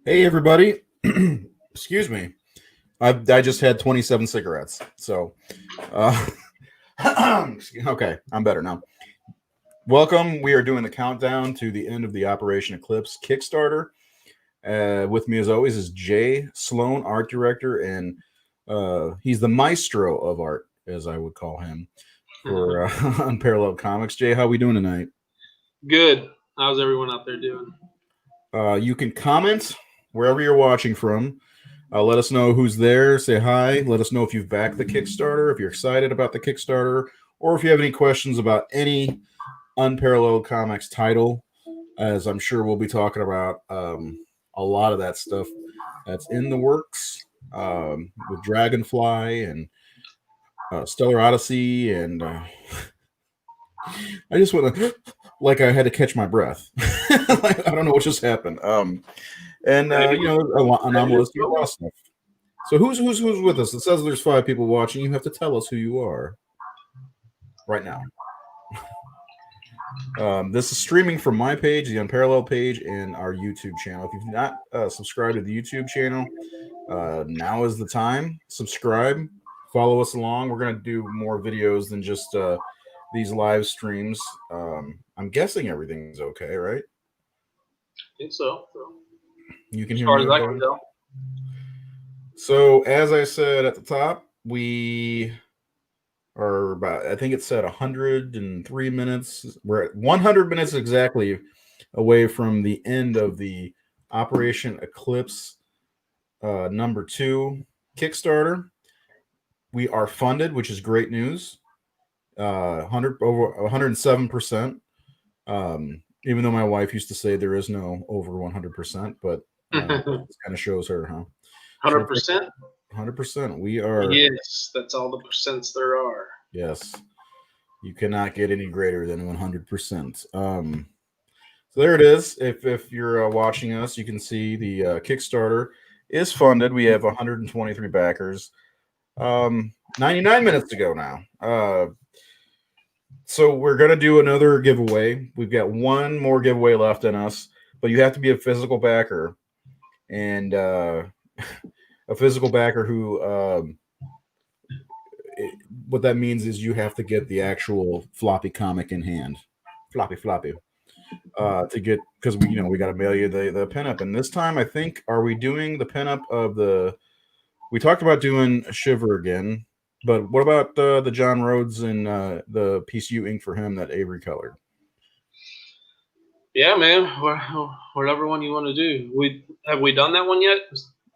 Hey, everybody. Excuse me. I just had 27 cigarettes. So, uh, okay, I'm better now. Welcome. We are doing the countdown to the end of the Operation Eclipse Kickstarter. With me, as always, is Jay Sloan, art director, and he's the maestro of art, as I would call him, for Unparalleled Comics. Jay, how we doing tonight? Good. How's everyone out there doing? You can comment wherever you're watching from. Let us know who's there. Say hi. Let us know if you've backed the Kickstarter, if you're excited about the Kickstarter, or if you have any questions about any Unparalleled Comics title, as I'm sure we'll be talking about a lot of that stuff that's in the works with Dragonfly and Stellar Odyssey. And I just went like I had to catch my breath. Like, I don't know what just happened. Anomalous, a lot of stuff. So who's with us? It says there's 5 people watching. You have to tell us who you are right now. This is streaming from my page, the Unparalleled page, and our YouTube channel. If you've not subscribed to the YouTube channel, now is the time. Subscribe, follow us along. We're gonna do more videos than just these live streams. I'm guessing everything's okay, right? I think so. You can As hear far me. as I can tell. So, as I said at the top, we are about, I think it said 103 minutes. We're at 100 minutes exactly away from the end of the Operation Eclipse number 2 Kickstarter. We are funded, which is great news. 107%. Even though my wife used to say there is no over 100%, but it kind of shows her, huh? 100%? 100%. We are. Yes, that's all the percents there are. Yes. You cannot get any greater than 100%. So there it is. If you're watching us, you can see the Kickstarter is funded. We have 123 backers. 99 minutes to go now. So we're going to do another giveaway. We've got one more giveaway left in us, but you have to be a physical backer. And a physical backer who what that means is you have to get the actual floppy comic in hand, floppy to get, because we got to mail you the pinup. And this time I think, are we doing the pinup of the, we talked about doing Shiver again, but what about the John Rhodes and the piece you inked for him that Avery colored? Yeah, man. Whatever one you want to do. Have we done that one yet?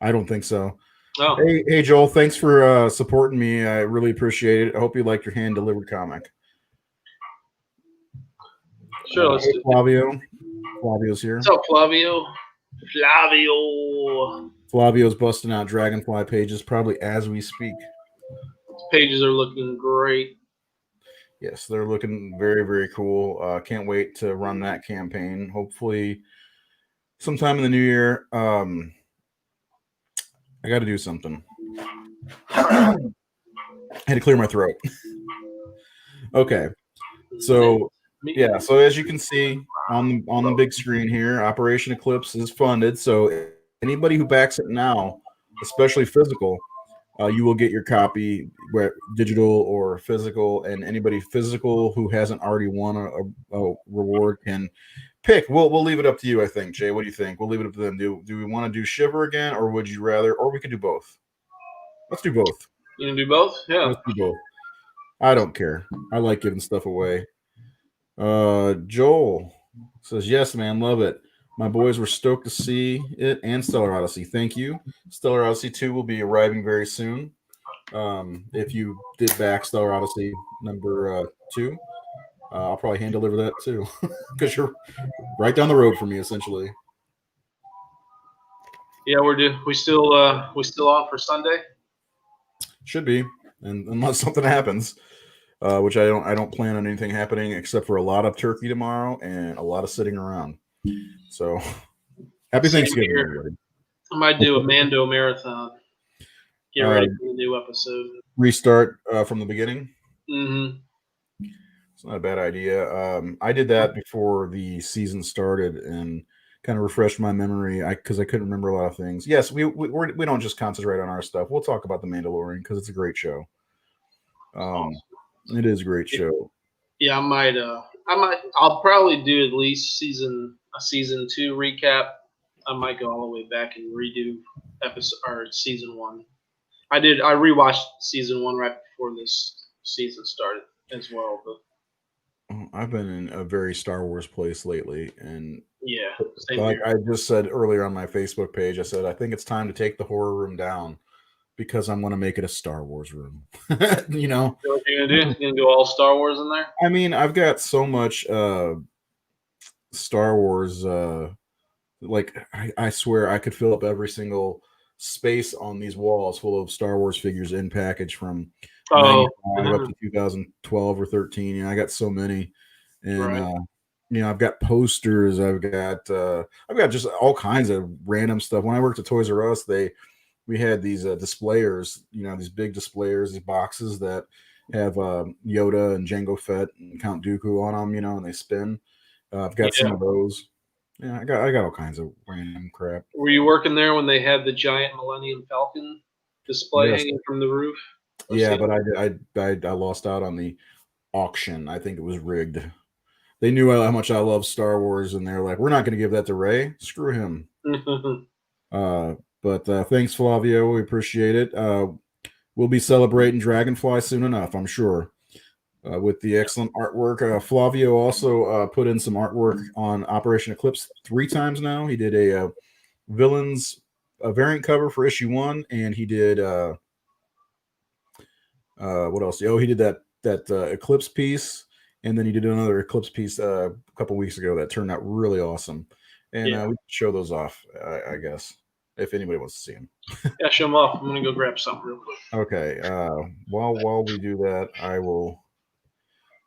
I don't think so. Oh. Hey Joel, thanks for supporting me. I really appreciate it. I hope you like your hand delivered comic. Sure, let's hey, do Flavio. Flavio's here. What's up, Flavio? Flavio's busting out Dragonfly pages probably as we speak. Pages are looking great. Yes, they're looking very, very cool. Can't wait to run that campaign. Hopefully sometime in the new year. I got to do something. I had to clear my throat. Okay. So, yeah. So as you can see on the big screen here, Operation Eclipse is funded. So anybody who backs it now, especially physical, you will get your copy, digital or physical. And anybody physical who hasn't already won a reward can pick. We'll leave it up to you, I think. Jay, what do you think? We'll leave it up to them. Do we want to do Shiver again, or would you rather? Or we could do both. Let's do both. You can do both? Yeah. Let's do both. I don't care. I like giving stuff away. Joel says, yes, man, love it. My boys were stoked to see it and Stellar Odyssey. Thank you. Stellar Odyssey 2 will be arriving very soon. If you did back Stellar Odyssey number 2, I'll probably hand deliver that too, because you're right down the road from me, essentially. Yeah, we still off for Sunday? Should be, and unless something happens, which I don't plan on anything happening except for a lot of turkey tomorrow and a lot of sitting around. So, happy Thanksgiving, everybody. I might do a Mando marathon. Get ready for the new episode. Restart from the beginning. Mm-hmm. It's not a bad idea. I did that before the season started, and kind of refreshed my memory because I couldn't remember a lot of things. Yes, we don't just concentrate on our stuff. We'll talk about The Mandalorian because it's a great show. Awesome. It is a great show. Yeah, I'll probably do at least season 2 recap. I might go all the way back and redo season 1. I rewatched season 1 right before this season started as well. But I've been in a very Star Wars place lately, and yeah, same like here. I just said earlier on my Facebook page, I said I think it's time to take the horror room down because I'm going to make it a Star Wars room. You know, What you're gonna do? You're gonna do all Star Wars in there? I mean, I've got so much Star Wars. Like I swear I could fill up every single space on these walls full of Star Wars figures in package from 95 up to 2012 or 13. You know, I got so many, and right. you know, I've got posters. I've got just all kinds of random stuff. When I worked at Toys R Us, we had these displayers. You know, these big displayers, these boxes that have Yoda and Jango Fett and Count Dooku on them. You know, and they spin. I've got some of those. Yeah, I got all kinds of random crap. Were you working there when they had the giant Millennium Falcon display hanging from the roof? Yeah, but I lost out on the auction. I think it was rigged. They knew how much I love Star Wars, and they're like, "We're not going to give that to Ray. Screw him." But thanks, Flavio. We appreciate it. We'll be celebrating Dragonfly soon enough, I'm sure. With the excellent artwork. Flavio also put in some artwork on Operation Eclipse 3 times now. He did a villains variant cover for issue 1, and he did what else? Oh, he did that Eclipse piece, and then he did another Eclipse piece a couple weeks ago that turned out really awesome. And we can show those off, I guess, if anybody wants to see them. Yeah, show them off. I'm gonna go grab something real quick. Okay. While we do that,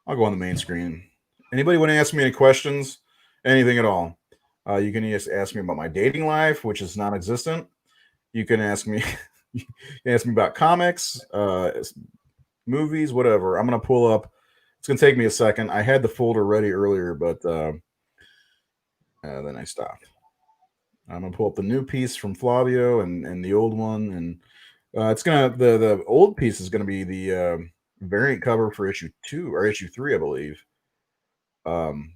I'll go on the main screen. Anybody want to ask me any questions? Anything at all? You can just ask me about my dating life, which is non-existent. You can ask me about comics, movies, whatever. I'm gonna pull up. It's gonna take me a second. I had the folder ready earlier, but then I stopped. I'm gonna pull up the new piece from Flavio and the old one, and it's gonna the old piece is gonna be the variant cover for issue 2 or issue 3, I believe.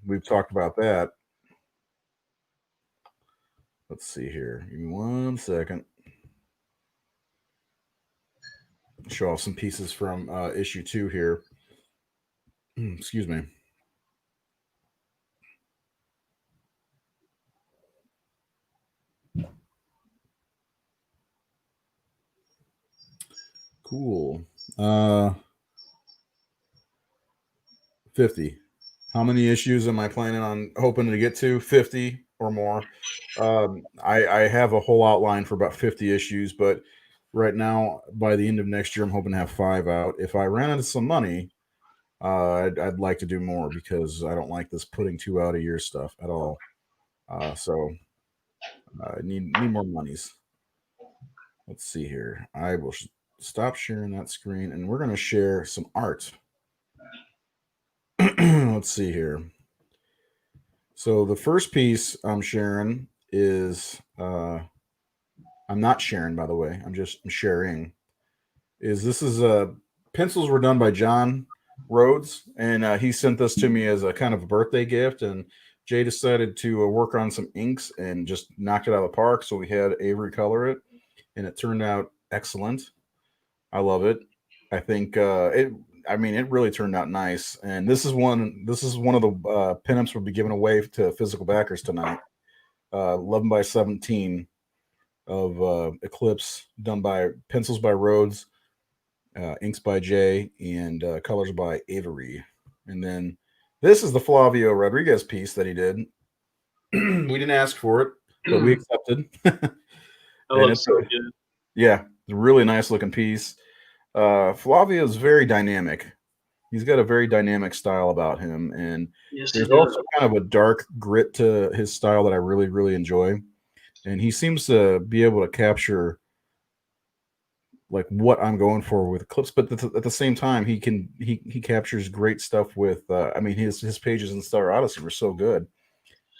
We've talked about that. Let's see here. Give me 1 second. Show off some pieces from issue 2 here. Excuse me. Cool. 50. How many issues am I planning on hoping to get to? 50 or more. I have a whole outline for about 50 issues, but right now, by the end of next year, I'm hoping to have 5 out. If I ran out of some money, I'd like to do more because I don't like this putting 2 out a year stuff at all. So I need more monies. Let's see here. I will stop sharing that screen, and we're going to share some art. Let's see here. So the first piece I'm sharing is I'm not sharing, by the way. I'm sharing. This is pencils were done by John Rhodes, and he sent this to me as a kind of a birthday gift. And Jay decided to work on some inks and just knocked it out of the park. So we had Avery color it, and it turned out excellent. I love it. I think it really turned out nice. And this is one of the pinups we'll be giving away to physical backers tonight. 11 by 17 of Eclipse, done by pencils by Rhodes, inks by Jay, and colors by Avery. And then this is the Flavio Rodriguez piece that he did. We didn't ask for it, but we accepted. Looks so good. Yeah, it's a really nice looking piece. Flavio is very dynamic. He's got a very dynamic style about him, and there's also kind of a dark grit to his style that I really, really enjoy. And he seems to be able to capture like what I'm going for with Eclipse, but at the same time, he captures great stuff with. His pages in Star Odyssey were so good.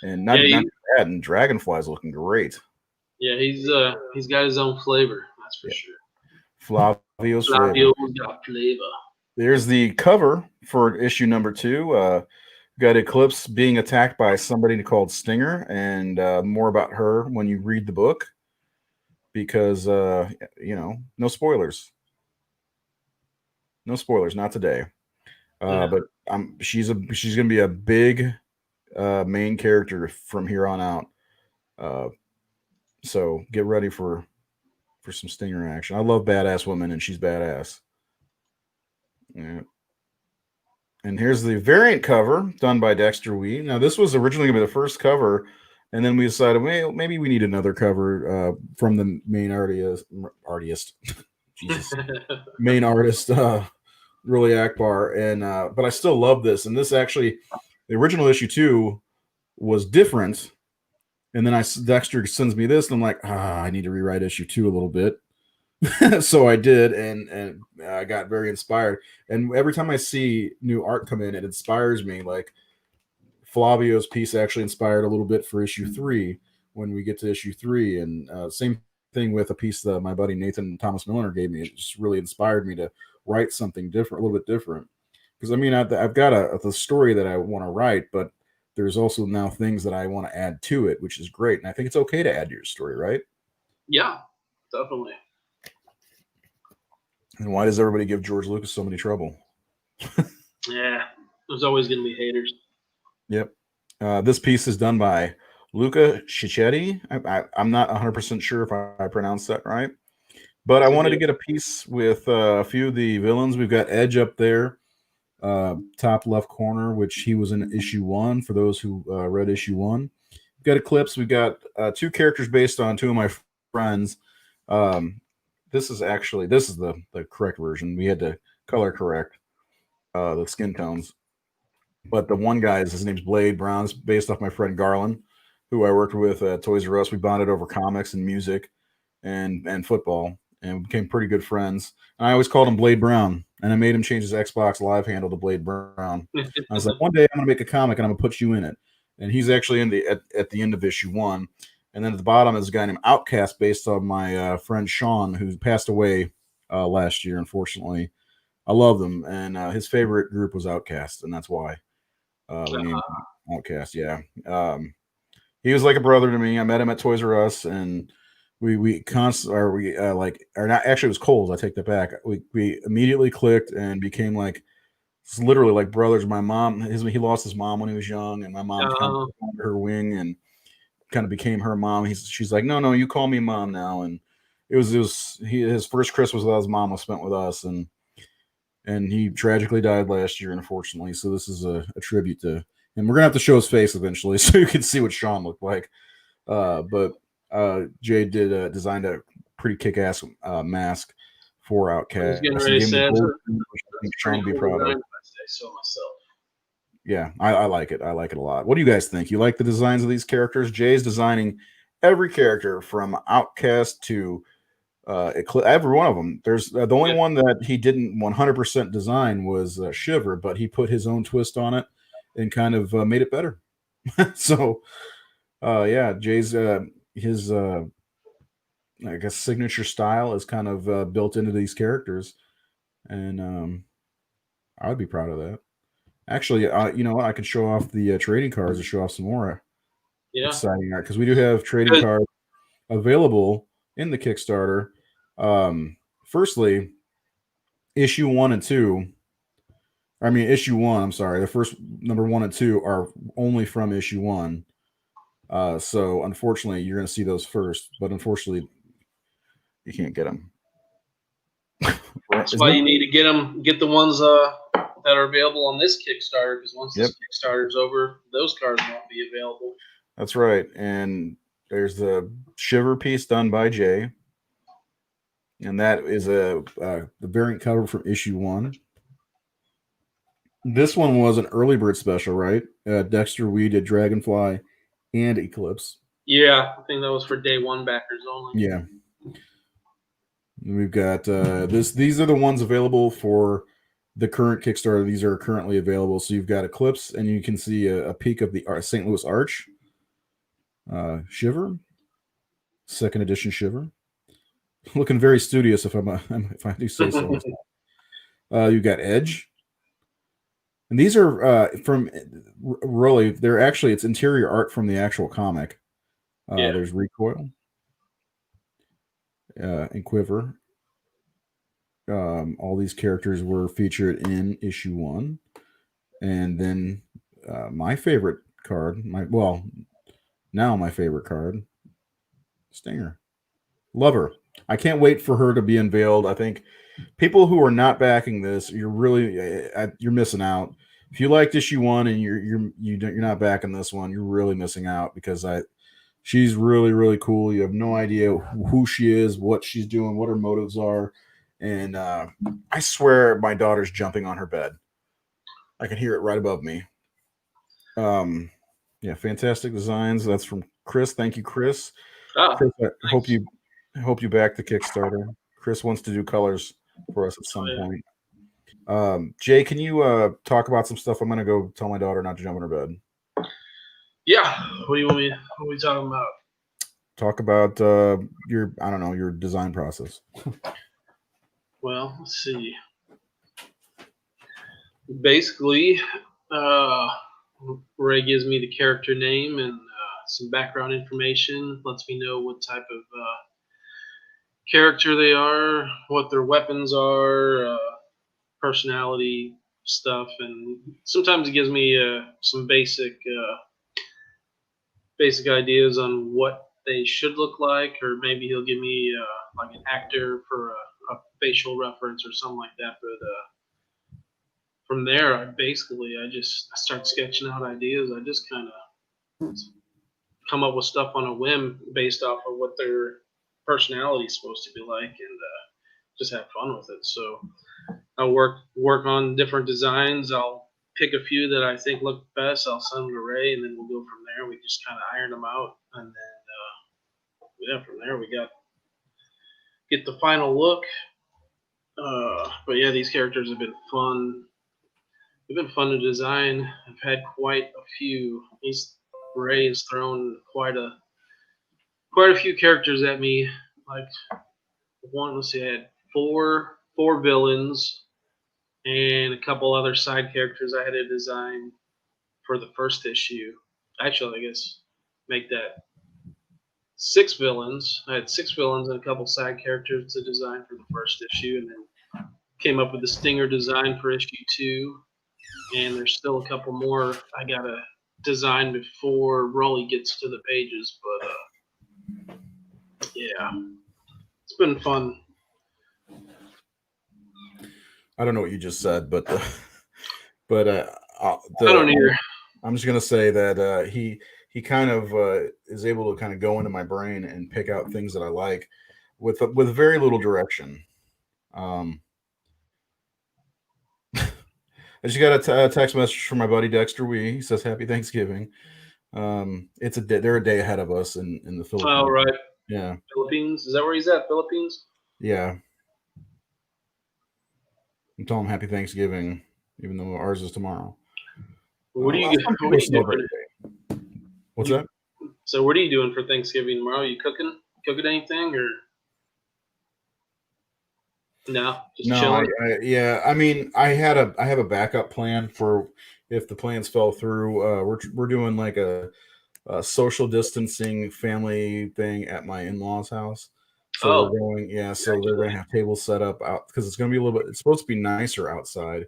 And not that, and Dragonfly's looking great. Yeah, he's got his own flavor, that's for sure. Flavio's Flavio's got flavor. There's the cover for issue number 2. Got Eclipse being attacked by somebody called Stinger, and more about her when you read the book, because no spoilers. No spoilers, not today. But she's gonna be a big main character from here on out. So get ready for some Stinger action. I love badass women, and she's badass. Yeah. And here's the variant cover done by Dexter Wee. Now, this was originally going to be the first cover, and then we decided, well, maybe we need another cover from the main artist, Jesus, main artist, really Akbar. And but I still love this. And this actually, the original issue 2 was different. And then Dexter sends me this, and I'm like, I need to rewrite issue 2 a little bit. So I did, and I got very inspired. And every time I see new art come in, it inspires me. Like Flavio's piece actually inspired a little bit for issue 3 when we get to issue 3. And same thing with a piece that my buddy Nathan Thomas Miller gave me. It just really inspired me to write something different, a little bit different. Because I mean, I've got the story that I want to write, but there's also now things that I want to add to it, which is great. And I think it's okay to add to your story, right? Yeah, definitely. And why does everybody give George Lucas so many trouble? Yeah, there's always going to be haters. Yep. This piece is done by Luca Cicchetti. I'm not 100% sure if I pronounced that right, but I wanted to get a piece with a few of the villains. We've got Edge up there, top left corner, which he was in issue 1 for those who read issue 1. We've got Eclipse. We've got 2 characters based on 2 of my friends. This is the correct version. We had to color correct the skin tones. But the one guy, his name's Blade Brown. It's based off my friend Garland, who I worked with at Toys R Us. We bonded over comics and music and football, and we became pretty good friends. And I always called him Blade Brown, and I made him change his Xbox Live handle to Blade Brown. I was like, one day I'm going to make a comic, and I'm going to put you in it. And he's actually at the end of issue 1. And then at the bottom is a guy named Outcast, based on my friend Sean, who passed away last year, unfortunately. I love them, and his favorite group was Outcast, and that's why we named him Outcast. Yeah, he was like a brother to me. I met him at Toys R Us, and it was Kohl's. I take that back. We immediately clicked and became like, it's literally like brothers. My mom, he lost his mom when he was young, and my mom kind of under her wing and kind of became her mom. She's like, no, you call me mom now. And his first Christmas without his mom was spent with us, and he tragically died last year, unfortunately. So this is a tribute to him. We're gonna have to show his face eventually so you can see what Sean looked like. But Jay designed a pretty kick-ass mask for Outcast. I was getting ready to say Sean would be proud of. I say so myself. Yeah, I like it. I like it a lot. What do you guys think? You like the designs of these characters? Jay's designing every character from Outcast to Eclipse, every one of them. There's the only one that he didn't 100% design was Shiver, but he put his own twist on it and kind of made it better. So, Jay's his I guess signature style is kind of built into these characters, and I would be proud of that. Actually, you know what? I could show off the trading cards to show off some more exciting art, because we do have trading cards available in the Kickstarter. Firstly, issue 1 and 2. I mean, issue 1. I'm sorry. The first number 1 and 2 are only from issue 1. So unfortunately, you're going to see those first. But unfortunately, you can't get them. That's why you need to get the ones that are available on this Kickstarter, because once this Kickstarter's over, those cards won't be available. That's right. And there's the Shiver piece done by Jay, and that is the variant cover from issue 1. This one was an early bird special, right? Dexter Wee did Dragonfly and Eclipse. Yeah, I think that was for day 1 backers only. Yeah. We've got these are the ones available for the current Kickstarter. These are currently available. So you've got Eclipse, and you can see a peek of the St. Louis Arch. Shiver, second edition Shiver, looking very studious if I do say so myself. You got Edge, and these are from really they're actually it's interior art from the actual comic. There's Recoil and Quiver. All these characters were featured in issue 1, and then my favorite card, now my favorite card, Stinger. Love her. I can't wait for her to be unveiled. I think people who are not backing this, you're missing out. If you liked issue 1 and you're not backing this one, you're really missing out because she's really, really cool. You have no idea who she is, what she's doing, what her motives are. And I swear my daughter's jumping on her bed. I can hear it right above me. Yeah, fantastic designs. That's from Chris. Thank you, Chris. Chris, I hope you back the Kickstarter. Chris wants to do colors for us at some point. Jay, can you talk about some stuff? I'm gonna go tell my daughter not to jump on her bed. Yeah. What are we talking about? Talk about your design process. Well, let's see. Basically, Ray gives me the character name and some background information, lets me know what type of character they are, what their weapons are, personality stuff, and sometimes it gives me some basic ideas on what they should look like, or maybe he'll give me like an actor for a facial reference or something like that. But from there, I start sketching out ideas. I just kind of come up with stuff on a whim based off of what their personality is supposed to be like, and just have fun with it. So I'll work on different designs. I'll pick a few that I think look best. I'll send them to Ray, and then we'll go from there. We just kind of iron them out, and then from there we get the final look. But yeah, these characters have been fun. They've been fun to design. I've had quite a few. Ray has thrown quite a few characters at me. Like let's see, I had four villains and a couple other side characters I had to design for the first issue. Actually, I guess make that 6 villains. I had 6 villains and a couple side characters to design for the first issue, and then came up with the Stinger design for issue 2. And there's still a couple more I gotta design before Rolly gets to the pages. But yeah, it's been fun. I don't know what you just said, but I don't either. I'm just gonna say that he kind of is able to kind of go into my brain and pick out things that I like with very little direction. I just got a text message from my buddy Dexter Wee. He says Happy Thanksgiving. They're a day ahead of us in the Philippines. Oh, right. Yeah. Philippines? Is that where he's at? Philippines? Yeah. I'm telling him Happy Thanksgiving, even though ours is tomorrow. What are you doing? What's that? So what are you doing for Thanksgiving tomorrow? Are you cooking anything or? No, just chilling. I mean, I have a backup plan for if the plans fell through. We're doing like a social distancing family thing at my in-laws' house. So we're going, so they're going to have tables set up out because it's going to be a little bit. It's supposed to be nicer outside,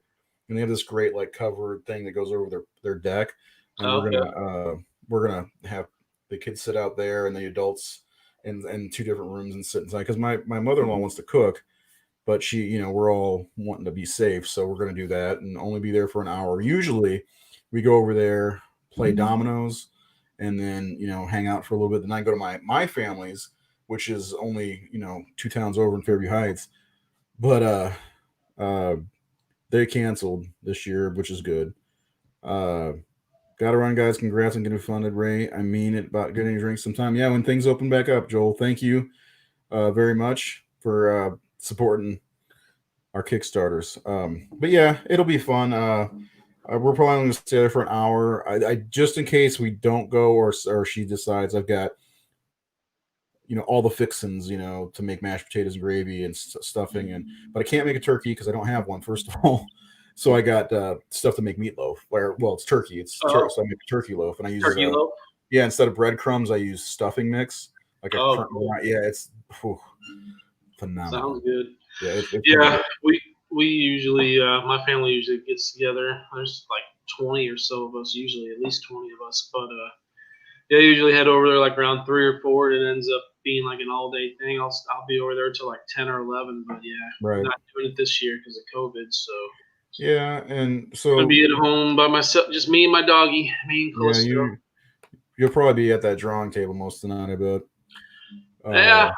and they have this great like covered thing that goes over their deck, and we're gonna have the kids sit out there and the adults in 2 different rooms and sit inside because my mother-in-law wants to cook. But we're all wanting to be safe, so we're going to do that and only be there for an hour. Usually, we go over there, play dominoes, and then hang out for a little bit. Then I go to my family's, which is only 2 towns over in Fairview Heights. But they canceled this year, which is good. Gotta run, guys. Congrats on getting funded, Ray. I mean it about getting a drink sometime. Yeah, when things open back up, Joel. Thank you very much for supporting our Kickstarters. But yeah, it'll be fun. We're probably going to stay there for an hour. I just in case we don't go, or she decides, I've got all the fixins, to make mashed potatoes and gravy and stuffing, but I can't make a turkey because I don't have one, first of all. So I got stuff to make meatloaf. Well, it's turkey. So I make a turkey loaf, and I use turkey loaf. Yeah, instead of breadcrumbs, I use stuffing mix. Like cool. Yeah, it's phenomenal. Sounds good. Yeah, yeah. We usually, my family usually gets together. There's like 20 or so of us, usually at least 20 of us. But yeah, I usually head over there like around 3 or 4. And it ends up being like an all day thing. I'll be over there till like 10 or 11. But yeah, right. Not doing it this year because of COVID. So yeah, and so I'm gonna be at home by myself, just me and my doggy, me and Callisto. Yeah, you'll probably be at that drawing table most of the night, I bet. Yeah,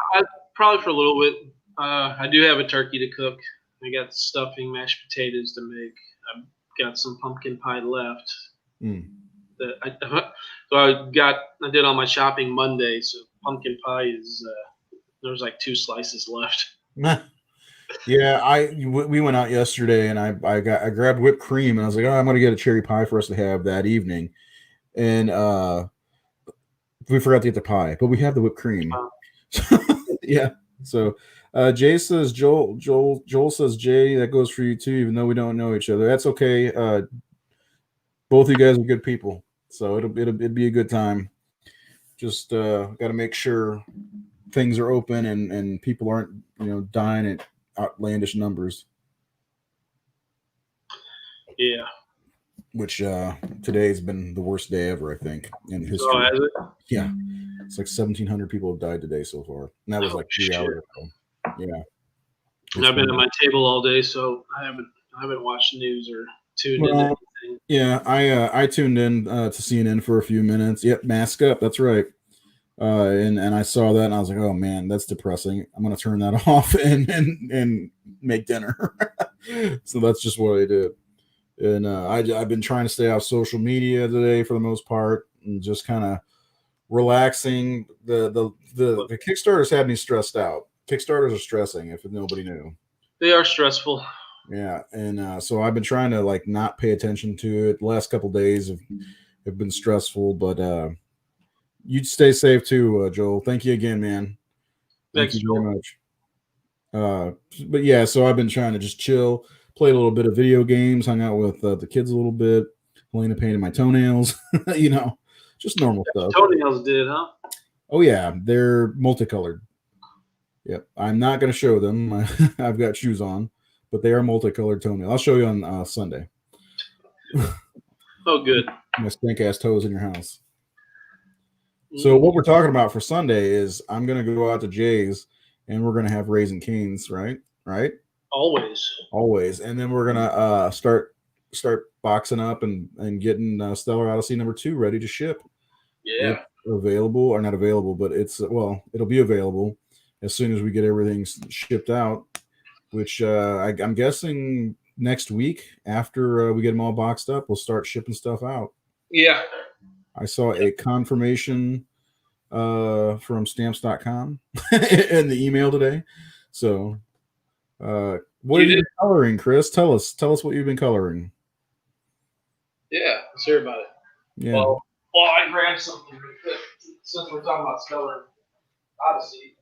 probably for a little bit. I do have a turkey to cook. I got stuffing, mashed potatoes to make. I've got some pumpkin pie left. So I did all my shopping Monday. So pumpkin pie is there's like 2 slices left. Yeah, we went out yesterday, and I grabbed whipped cream, and I was like, oh, I'm gonna get a cherry pie for us to have that evening, and we forgot to get the pie, but we have the whipped cream. Yeah. So Jay says Joel says, Jay, that goes for you too, even though we don't know each other. That's okay. Both of you guys are good people, so it'll be a good time. Just got to make sure things are open and people aren't dying at outlandish numbers. Yeah. Which today has been the worst day ever, I think, in history. Oh, has it? Yeah. It's like 1,700 people have died today so far. And that was like 3 hours ago. Yeah. And I've been at my table all day, so I haven't watched news or tuned in anything. Yeah, I tuned in to CNN for a few minutes. Yep, mask up. That's right. And I saw that, and I was like, oh man, that's depressing. I'm gonna turn that off and make dinner. So that's just what I did. And I've been trying to stay off social media today for the most part, and just kind of relaxing. The Kickstarters had me stressed out. Kickstarters are stressing, if nobody knew. They are stressful. Yeah, and so I've been trying to like not pay attention to it. The last couple of days have been stressful, but you'd stay safe too, Joel. Thank you again, man. Thank you very much. But yeah, so I've been trying to just chill, play a little bit of video games, hung out with the kids a little bit. Helena painted my toenails, just normal stuff. Toenails did, huh? Oh yeah, they're multicolored. Yep, I'm not going to show them. I've got shoes on, but they are multicolored toenails. I'll show you on Sunday. Oh, good. My stink ass toes in your house. So what we're talking about for Sunday is I'm going to go out to Jay's, and we're going to have Raising Cane's, right? Right? Always. And then we're going to start boxing up and getting Stellar Odyssey #2 ready to ship. Yeah. It's available, or not available, but it'll be available as soon as we get everything shipped out, which I'm guessing next week after we get them all boxed up, we'll start shipping stuff out. Yeah. I saw a confirmation from stamps.com in the email today. So what have you been coloring, Chris? Tell us what you've been coloring. Yeah, let's hear about it. Yeah. Well, I grabbed something real quick since we're talking about Stellar Odyssey.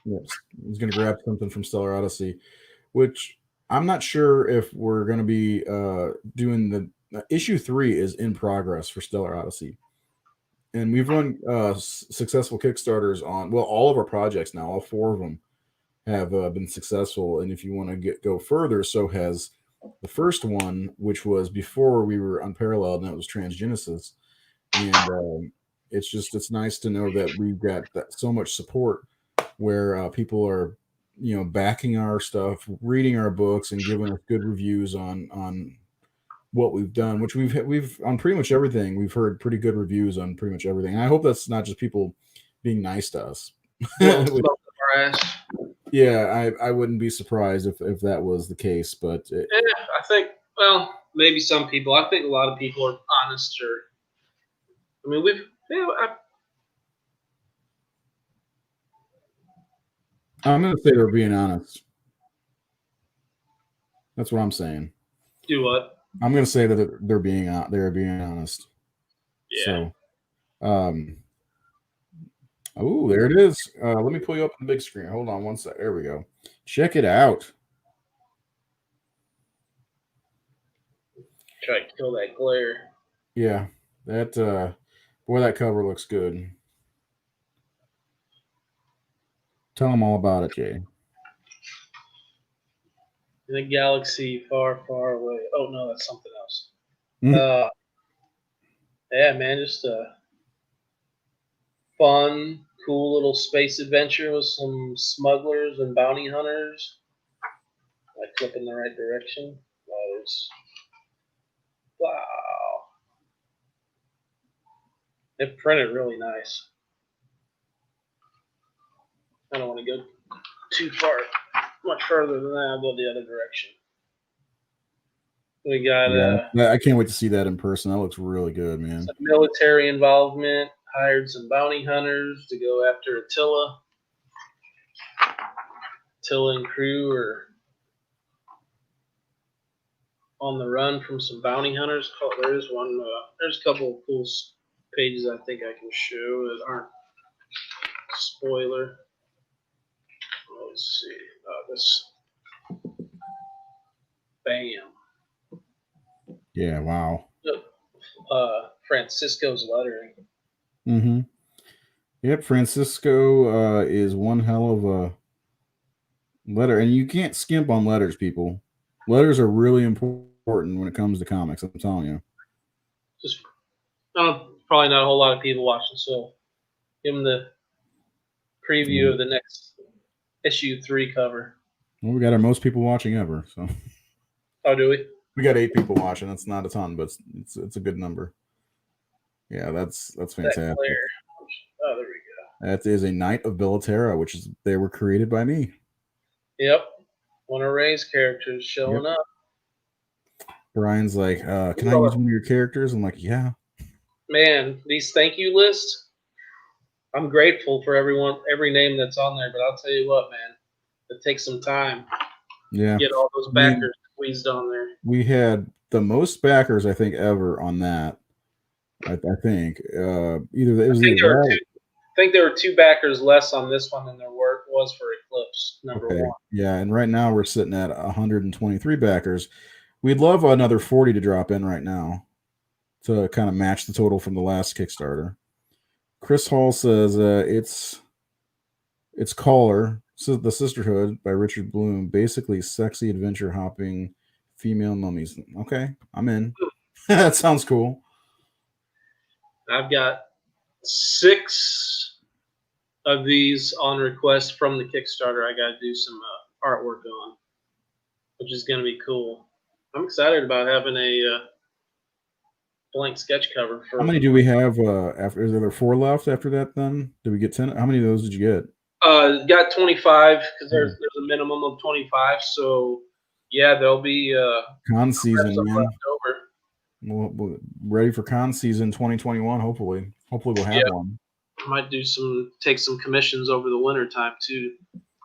Yes, he's going to grab something from Stellar Odyssey, which I'm not sure if we're going to be doing the issue 3 is in progress for Stellar Odyssey. And we've run successful Kickstarters on, all of our projects now, all 4 of them have been successful. And if you want to go further, so has the first one, which was before we were Unparalleled, and that was Transgenesis. And it's nice to know that we've got so much support where people are, backing our stuff, reading our books, and giving us good reviews on what we've done, which we've on pretty much everything. We've heard pretty good reviews on pretty much everything. And I hope that's not just people being nice to us. Yeah, I wouldn't be surprised if that was the case. But I think, maybe some people. I think a lot of people are honest. I'm going to say they're being honest. That's what I'm saying. Do what? I'm gonna say that they're being honest. Yeah. So, oh, there it is. Let me pull you up on the big screen. Hold on one sec. There we go. Check it out. Try to kill that glare. Yeah, that boy, that cover looks good. Tell them all about it, Jay. In a galaxy far, far away. Oh no, that's something else. Mhm. Yeah, man, just a fun, cool little space adventure with some smugglers and bounty hunters. I click in the right direction. Wow. It printed really nice. I don't want to go too far, much further than that. I'll go the other direction. We got I can't wait to see that in person. That looks really good, man. some military involvement. Hired some bounty hunters to go after Attila. Attila and crew are on the run from some bounty hunters. Oh, there's one. There's a couple of cool pages I think I can show that aren't spoiler. Let's see. This. Bam. Yeah, wow. Francisco's lettering. Mm-hmm. Yep, Francisco is one hell of a letter, and you can't skimp on letters, people. Letters are really important when it comes to comics. I'm telling you. Just probably not a whole lot of people watching, so give them the preview of the next issue 3 cover. Well, we got our most people watching ever. So. Oh, do we? We got 8 people watching. That's not a ton, but it's a good number. Yeah, that's fantastic. Oh, there we go. That is a Knight of Bellaterra, which is they were created by me. Yep, one of Ray's characters showing up. Brian's like, "Can I use one of your characters?" I'm like, "Yeah." Man, these thank you lists. I'm grateful for every name that's on there, but I'll tell you what, man, it takes some time. Yeah, Get all those backers squeezed on there. We had the most backers I think ever on that. I think I think there were 2 backers less on this one than there was for Eclipse number 1. Yeah, and right now we're sitting at 123 backers. We'd love another 40 to drop in right now to kind of match the total from the last Kickstarter. Chris Hall says it's Caller, The Sisterhood by Richard Bloom, basically sexy adventure hopping female mummies. Okay, I'm in. That sounds cool. I've got 6 of these on request from the Kickstarter. I got to do some artwork on, which is going to be cool. I'm excited about having a blank sketch cover. How many do we have? After is there 4 left after that? Then did we get 10? How many of those did you get? Got 25 because there's a minimum of 25. So yeah, there'll be con season, man. We're ready for con season 2021. Hopefully we'll have one. I might take some commissions over the winter time too.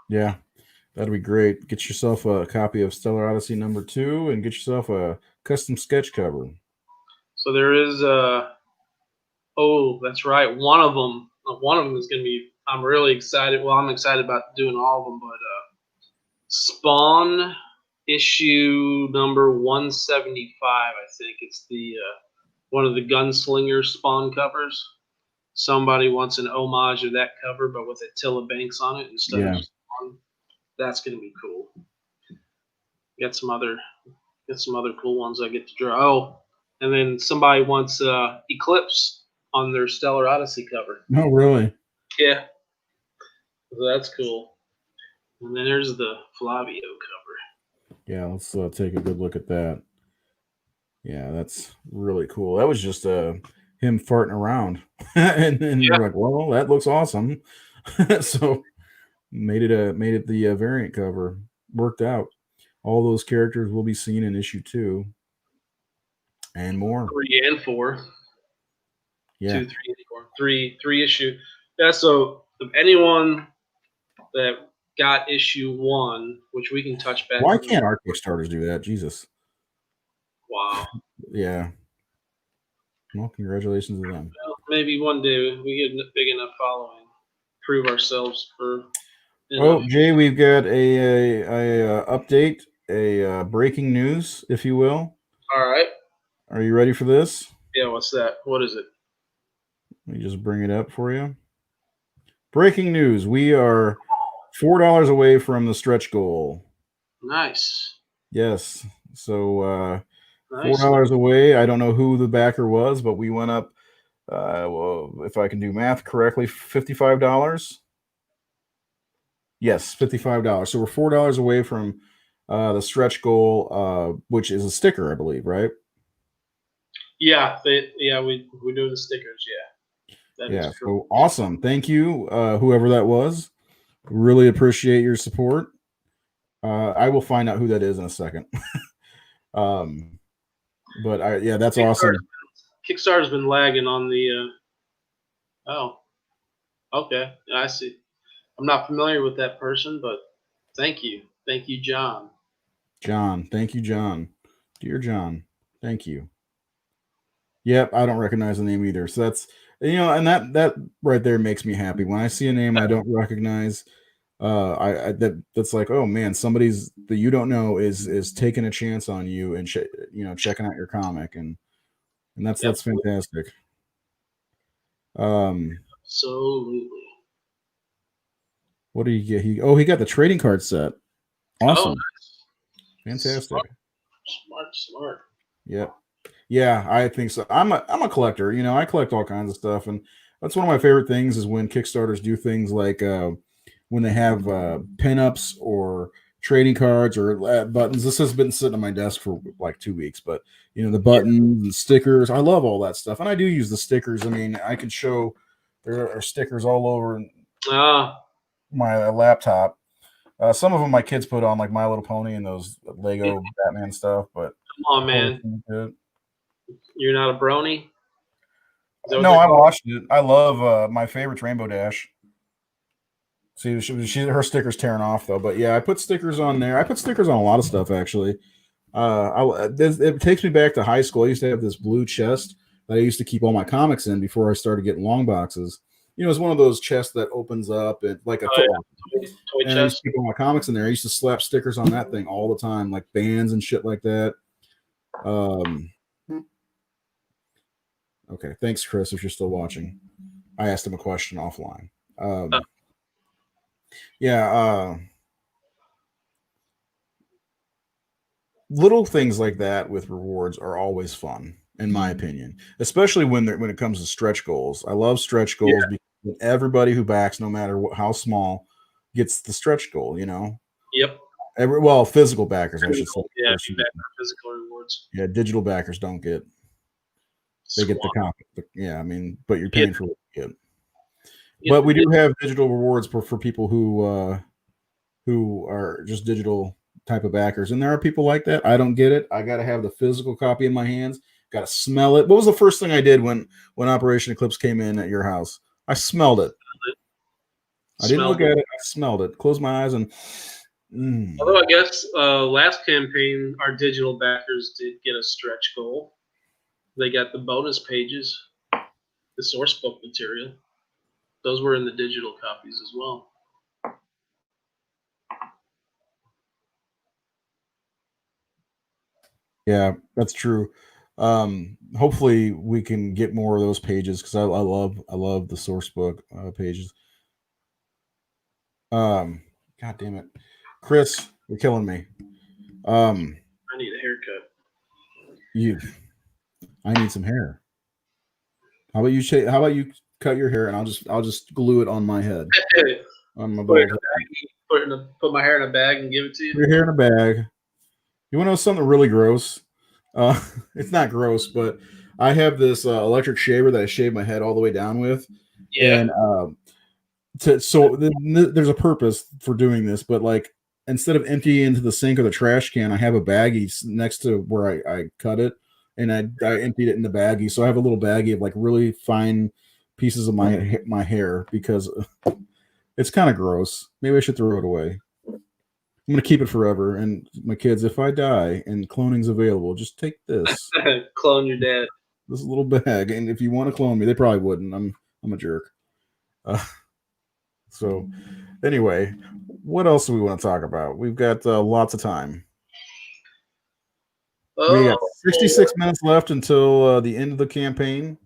Yeah, that'd be great. Get yourself a copy of Stellar Odyssey number 2 and get yourself a custom sketch cover. So there is oh, that's right. One of them is going to be. I'm really excited. Well, I'm excited about doing all of them, but Spawn issue number 175. I think it's the one of the Gunslinger Spawn covers. Somebody wants an homage of that cover, but with Attila Banks on it instead of Spawn. That's going to be cool. Get some other cool ones I get to draw. Oh, and then somebody wants Eclipse on their Stellar Odyssey cover. Oh, really? Yeah. So that's cool. And then there's the Flavio cover. Yeah, let's take a good look at that. Yeah, that's really cool. That was just him farting around, and you're like, well, that looks awesome. So made it the variant cover. Worked out. All those characters will be seen in issue 2 and more. 3 and 4. Yeah. 2, 3, and 4. 3 issue. Yeah, so if anyone that got issue 1, which we can touch back. Why can't our Kickstarters do that? Jesus. Wow. Yeah. Well, congratulations to them. Well, maybe one day we get a big enough following, prove ourselves for. Oh, Jay, we've got a update, breaking news, if you will. All right. Are you ready for this? Yeah. What's that? What is it? Let me just bring it up for you. Breaking news: we are $4 away from the stretch goal. Nice. Yes. So Nice. $4 away. I don't know who the backer was, but we went up. Well, if I can do math correctly, $55. Yes, $55. So we're $4 away from the stretch goal, which is a sticker, I believe, right? Yeah. We do the stickers. Yeah. That Yeah. is So awesome. Thank you, whoever that was. Really appreciate your support. I will find out who that is in a second. But that's awesome. Kickstarter's been lagging on the. Oh. Okay. I see. I'm not familiar with that person, but thank you. Thank you, John. John. Thank you, John. Dear John. Thank you. Yep, I don't recognize the name either. So that's and that right there makes me happy. When I see a name I don't recognize, that's like, oh man, somebody's that you don't know is taking a chance on you and checking out your comic, and that's fantastic. Absolutely. What did he get? He got the trading card set. Awesome. Oh, nice. Fantastic. Smart. Yep. Yeah, I think so. I'm a collector. I collect all kinds of stuff, and that's one of my favorite things is when Kickstarters do things like when they have pinups or trading cards or buttons. This has been sitting on my desk for like 2 weeks, but the buttons and stickers. I love all that stuff, and I do use the stickers. I mean, I can show there are stickers all over my laptop. Some of them my kids put on, like My Little Pony and those Lego Batman stuff. But come on, man. You're not a brony? No, I watched it. I love my favorite's Rainbow Dash. See, her sticker's tearing off though. But yeah, I put stickers on there. I put stickers on a lot of stuff actually. It takes me back to high school. I used to have this blue chest that I used to keep all my comics in before I started getting long boxes. It's one of those chests that opens up and like a toy chest. I used to keep all my comics in there. I used to slap stickers on that thing all the time, like bands and shit like that. Okay, thanks, Chris, if you're still watching. I asked him a question offline. Little things like that with rewards are always fun, in my opinion, especially when it comes to stretch goals. I love stretch goals because everybody who backs, no matter how small, gets the stretch goal. Yep. Physical backers, I should say. Yeah, physical rewards. Yeah, digital backers don't get. They get the comic. Yeah, I mean, but you're paying for what you get. But we do have digital rewards for people who are just digital type of backers, and there are people like that. I don't get it. I got to have the physical copy in my hands. Got to smell it. What was the first thing I did when Operation Eclipse came in at your house? I smelled it. I didn't look at it. I smelled it. Closed my eyes and. Although I guess last campaign our digital backers did get a stretch goal. They got the bonus pages, the source book material. Those were in the digital copies as well. Yeah, that's true. Hopefully we can get more of those pages because I love the source book pages. God damn it, Chris, you're killing me. I need a haircut. I need some hair. How about you cut your hair and I'll just glue it on my head. On my bald head. Put my hair in a bag and give it to you. Put your hair in a bag. You want to know something really gross? It's not gross, but I have this electric shaver that I shave my head all the way down with. Yeah. And there's a purpose for doing this, but like instead of emptying into the sink or the trash can, I have a baggie next to where I cut it, and I emptied it in the baggie. So I have a little baggie of like really fine pieces of my hair because it's kind of gross. Maybe I should throw it away. I'm gonna keep it forever. And my kids, if I die and cloning's available, just take this Clone your dad. this little bag, and if you want to clone me, they probably wouldn't. I'm a jerk. So anyway, what else do we want to talk about? We've got lots of time. We got 66 minutes left until the end of the campaign.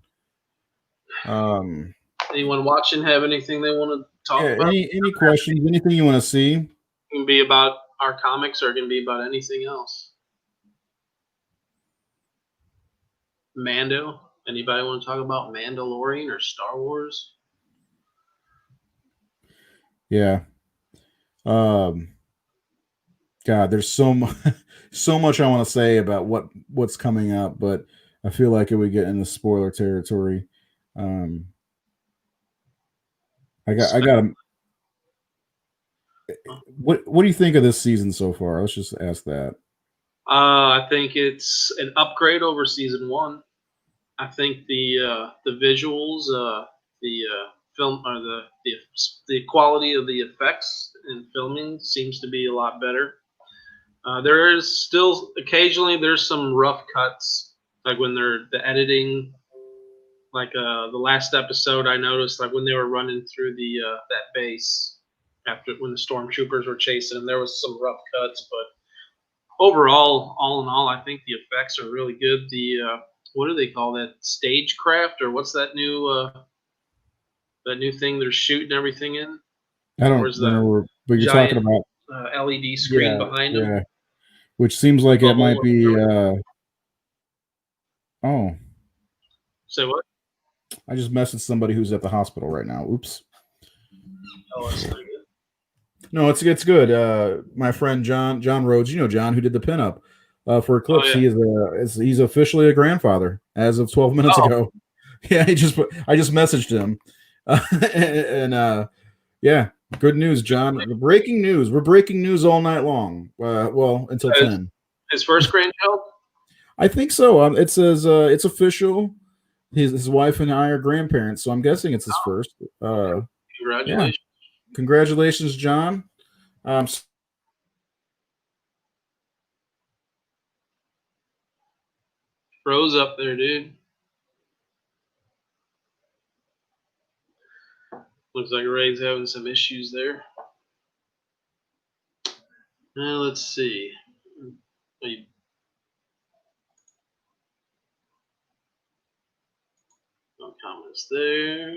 Anyone watching have anything they want to talk about? Any questions? Anything you want to see? It can be about our comics, or it can be about anything else. Mando. Anybody want to talk about Mandalorian or Star Wars? Yeah. God, there's so much, so much I want to say about what's coming up, but I feel like it would get into spoiler territory. I got. What do you think of this season so far? Let's just ask that. I think it's an upgrade over season 1. I think the visuals, the film, or the quality of the effects and filming seems to be a lot better. There is still occasionally there's some rough cuts, like when they're the editing. Like the last episode, I noticed like when they were running through the that base after when the stormtroopers were chasing them, there was some rough cuts. But overall, all in all, I think the effects are really good. The what do they call that? Stagecraft, or what's that new thing they're shooting everything in? I don't remember, but you're talking about LED screen behind them. Which seems like it might be. Oh. Say what? I just messaged somebody who's at the hospital right now. Oops. Oh, that's not good. No, it's good. My friend John Rhodes, you know John, who did the pinup for Eclipse. Oh, yeah. He's officially a grandfather as of 12 minutes ago. Yeah, I just messaged him, and yeah, good news, John. Breaking news. We're breaking news all night long. Well, until 10. His first grandchild? I think so. It says it's official. His wife and I are grandparents, so I'm guessing it's his first. Congratulations. Yeah. Congratulations, John. Froze up there, dude. Looks like Ray's having some issues there. Now let's see. No comments there.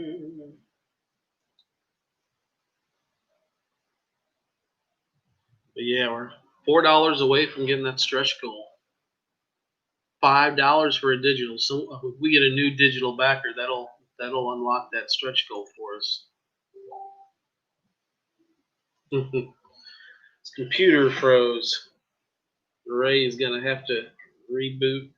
But yeah, we're $4 away from getting that stretch goal. $5 for a digital. So if we get a new digital backer, that'll unlock that stretch goal for us. His computer froze. Ray's gonna have to reboot.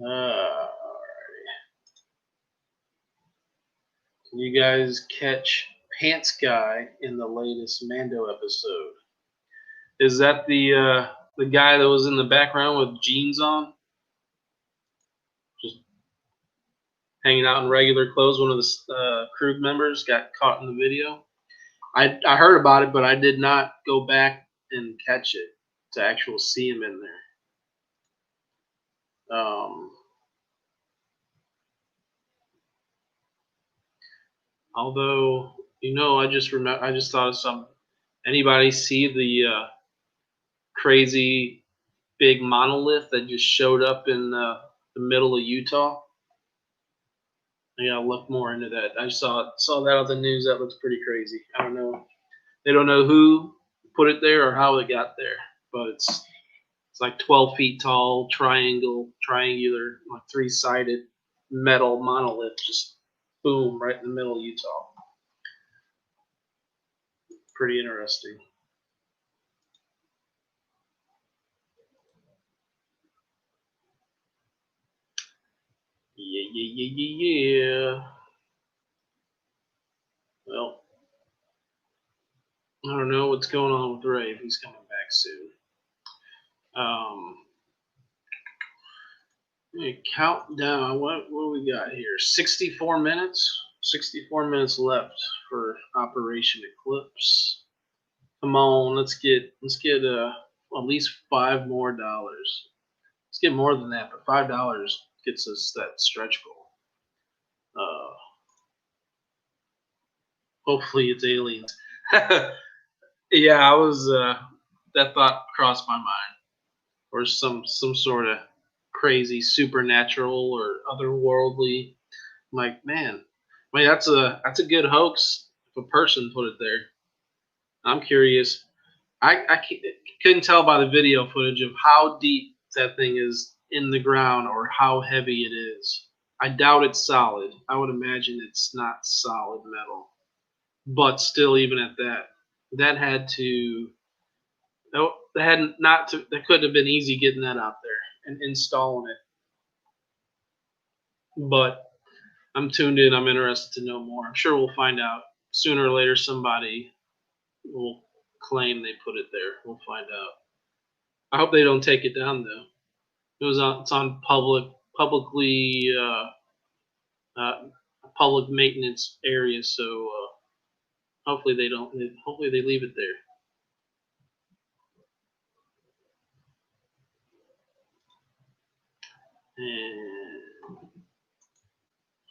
Alrighty. Can you guys catch Pants Guy in the latest Mando episode? Is that the guy that was in the background with jeans on? Just hanging out in regular clothes. One of the crew members got caught in the video. I heard about it, but I did not go back and catch it to actually see him in there. Although, I just thought of something. Anybody see the crazy big monolith that just showed up in the middle of Utah? I gotta look more into that. I saw that on the news. That looks pretty crazy. I don't know. They don't know who put it there or how it got there, but it's like 12 feet tall, triangular, like 3-sided metal monolith, just boom, right in the middle of Utah. Pretty interesting. Yeah. Well, I don't know what's going on with Ray. He's coming back soon. Count down. What do we got here? 64 minutes. 64 minutes left for Operation Eclipse. Come on, let's get at least $5 more. Let's get more than that, but $5 gets us that stretch goal. Hopefully it's aliens. Yeah, I was that thought crossed my mind, or some sort of crazy supernatural or otherworldly. I'm like, man, I mean that's a good hoax if a person put it there. I'm curious. I couldn't tell by the video footage of how deep that thing is in the ground or how heavy it is. I doubt it's solid. I would imagine it's not solid metal. But still, even at that, that had to that had not to that couldn't have been easy getting that out there and installing it. But I'm tuned in. I'm interested to know more. I'm sure we'll find out sooner or later. Somebody will claim they put it there. We'll find out. I hope they don't take it down though. It's on publicly public maintenance area, so hopefully they don't. Hopefully they leave it there. And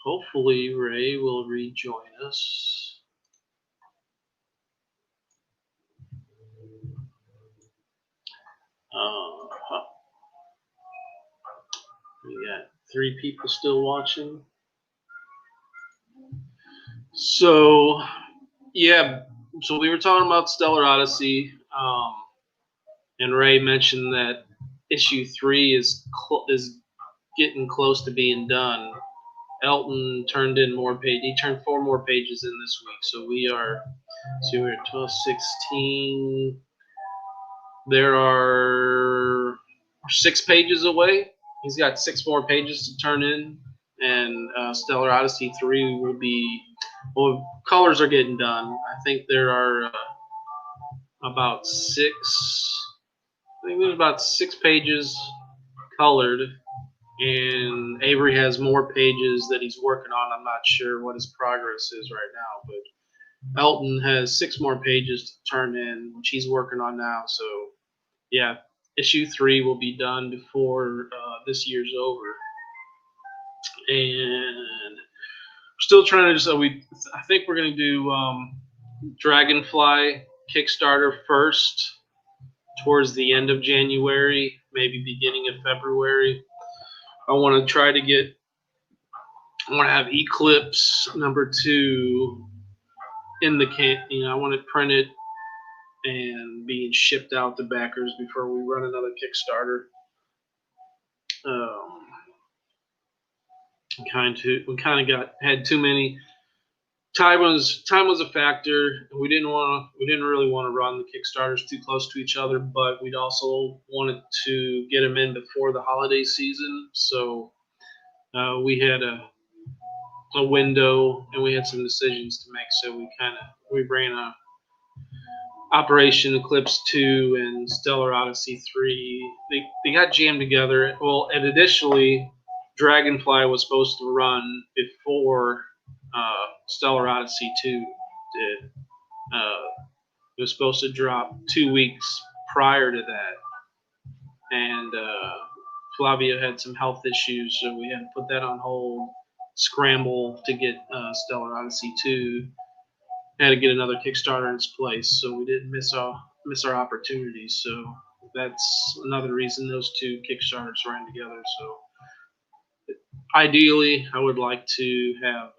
hopefully Ray will rejoin us. We got 3 people still watching. So yeah, so we were talking about Stellar Odyssey, and Ray mentioned that issue 3 is getting close to being done. Elton turned in more pages. He turned 4 more pages in this week. So we're 12, 16. There are 6 pages away. He's got 6 more pages to turn in. And Stellar Odyssey 3 will be, well, colors are getting done. I think there are about 6, I think there's about 6 pages colored. And Avery has more pages that he's working on. I'm not sure what his progress is right now, but Elton has 6 more pages to turn in, which he's working on now. So, yeah, issue 3 will be done before this year's over. And we're still trying to. I think we're going to do Dragonfly Kickstarter first, towards the end of January, maybe beginning of February. I want to try to get. I want to have Eclipse #2 in the can. I want it printed and being shipped out to backers before we run another Kickstarter. We kind of had too many. Time was a factor. We didn't really want to run the Kickstarters too close to each other, but we'd also wanted to get them in before the holiday season. So we had a window and we had some decisions to make. So we ran a Operation Eclipse 2 and Stellar Odyssey 3. They got jammed together. Well, and additionally, Dragonfly was supposed to run before Stellar Odyssey 2 did. It was supposed to drop 2 weeks prior to that. And Flavia had some health issues, so we had to put that on hold, scramble to get Stellar Odyssey 2. Had to get another Kickstarter in its place, so we didn't miss our opportunities. So that's another reason those 2 Kickstarters ran together. So ideally, I would like to have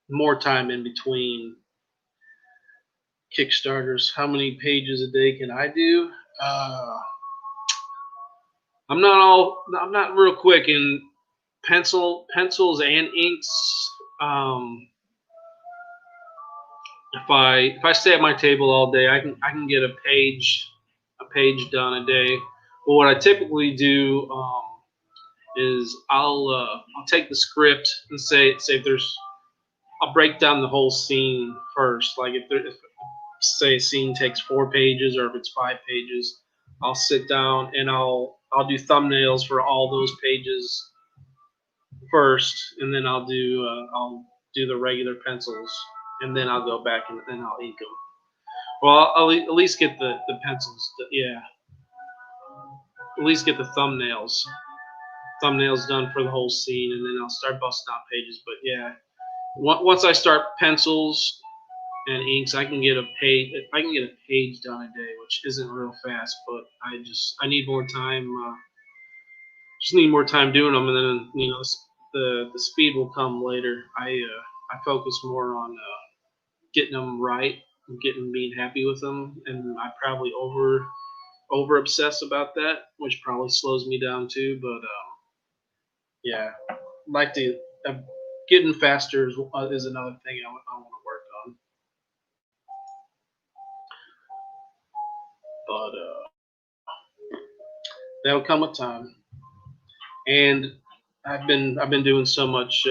more time in between Kickstarters. How many pages a day can I do? I'm not real quick in pencils and inks. If I stay at my table all day, I can get a page done a day. But what I typically do is I'll take the script and say if I'll break down the whole scene first. Like if say a scene takes 4 pages or if it's 5 pages, I'll sit down and I'll I'll do thumbnails for all those pages first, and then I'll do the regular pencils, and then I'll go back and then I'll ink them. Well, I'll at least get the pencils. Yeah, at least get the thumbnails done for the whole scene, and then I'll start busting out pages. But yeah, once I start pencils and inks, I can get a page done a day, which isn't real fast, but I need more time. Just need more time doing them, and then the speed will come later. I focus more on getting them right, being happy with them, and I probably over obsess about that, which probably slows me down too. But yeah, like to getting faster is another thing I want to work on. But that'll come with time. And I've been doing so much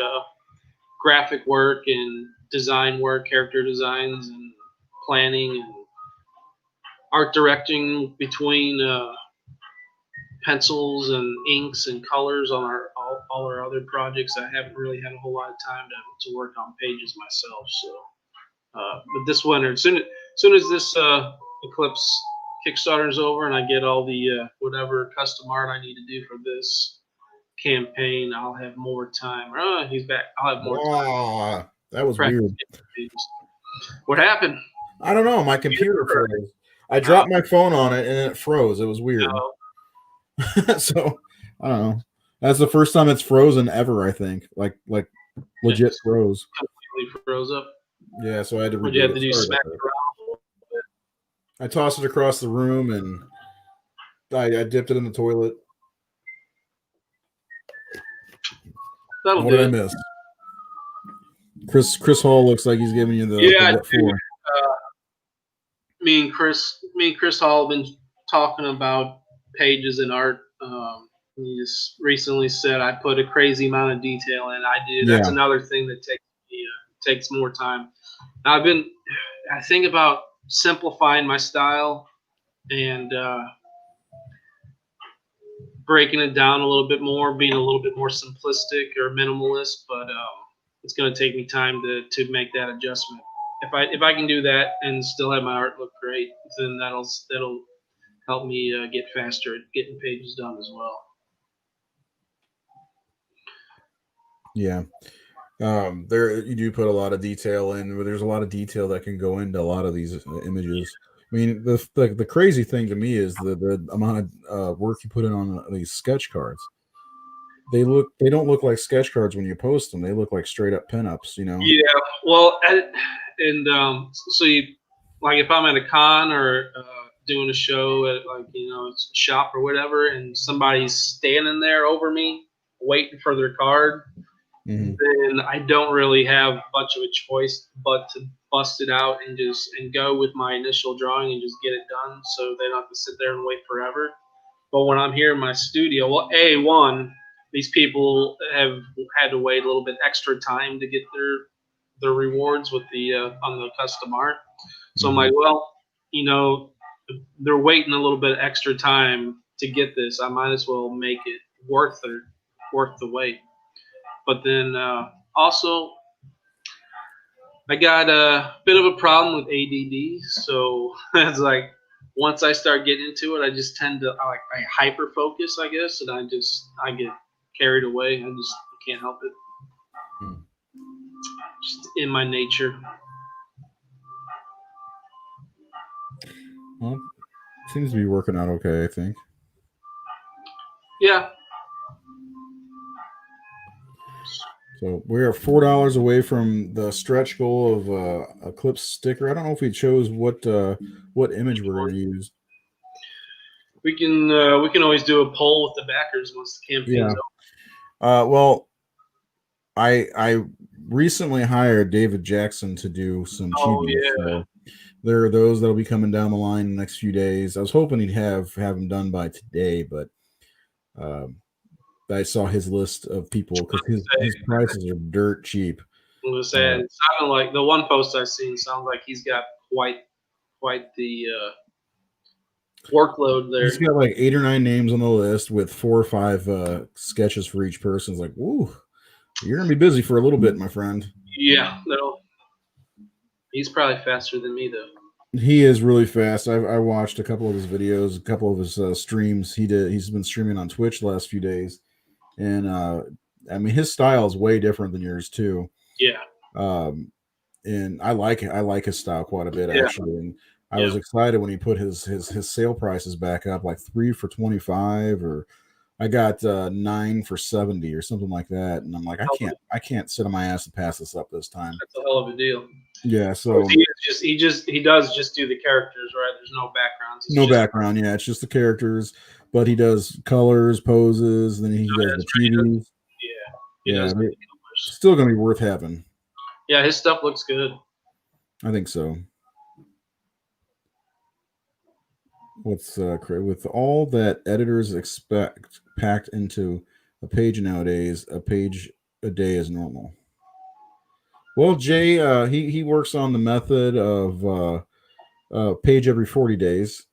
graphic work and design work, character designs and planning and art directing between pencils and inks and colors on all our other projects. I haven't really had a whole lot of time to work on pages myself. So, but this winter, as soon as this Eclipse Kickstarter is over and I get all the whatever custom art I need to do for this campaign, I'll have more time. Oh, he's back. I'll have more time. That was weird. What happened? I don't know. My computer froze. I dropped my phone on it and it froze. It was weird. No. So I don't know. That's the first time it's frozen ever. I think like legit froze. Completely froze up. Yeah. So I had to. What you have to do? Smack it around. I tossed it across the room and I dipped it in the toilet. That'll what do did it. I miss? Chris Hall looks like he's giving you the what for. Me and Chris Hall have been talking about pages and art. He just recently said I put a crazy amount of detail in. I do. That's another thing that takes more time. I think about simplifying my style and breaking it down a little bit more, being a little bit more simplistic or minimalist, but it's going to take me time to make that adjustment. If I can do that and still have my art look great, then that'll help me get faster at getting pages done as well. Yeah. There you do put a lot of detail in, but there's a lot of detail that can go into a lot of these images. I mean, the crazy thing to me is the amount of work you put in on these sketch cards. They don't look like sketch cards when you post them. They look like straight up pinups, you know. Yeah, well, so like if I'm at a con or doing a show at it's a shop or whatever, and somebody's standing there over me waiting for their card, then I don't really have much of a choice but to bust it out and go with my initial drawing and just get it done, so they don't have to sit there and wait forever. But when I'm here in my studio, well, these people have had to wait a little bit extra time to get their rewards with on the custom art. So I'm like, well, they're waiting a little bit extra time to get this. I might as well make it worth the wait. But then also, I got a bit of a problem with ADD. So it's like once I start getting into it, I just tend to I hyper focus, I guess, and I get carried away. I can't help it. Just in my nature. Well, seems to be working out okay, I think. Yeah. So we're $4 away from the stretch goal of Eclipse sticker. I don't know if we chose what image we're going to use. We can always do a poll with the backers once the campaign's over. Well, I recently hired David Jackson to do some chibi. Yeah. So there are those that'll be coming down the line in the next few days. I was hoping he'd have them done by today, but I saw his list of people because his prices are dirt cheap. I was saying, it sounded like the one post I've seen sounds like he's got quite the workload there. He's got like 8 or 9 names on the list with 4 or 5 sketches for each person. It's like, woo, you're gonna be busy for a little bit, my friend. Yeah, no. He's probably faster than me though. He is really fast. I watched a couple of his videos, a couple of his streams. He's been streaming on Twitch the last few days, and I mean his style is way different than yours too. Yeah. And I like his style quite a bit actually. And I was excited when he put his sale prices back up, like 3 for $25, or I got 9 for $70 or something like that. And I'm like, I can't sit on my ass to pass this up this time. That's a hell of a deal. Yeah, so he does just do the characters, right? There's no backgrounds. No background, yeah. It's just the characters, but he does colors, poses, then he does the TVs. Yeah. Still gonna be worth having. Yeah, his stuff looks good. I think so. What's with all that editors expect packed into a page nowadays, a page a day is normal. Well, Jay, he works on the method of page every 40 days.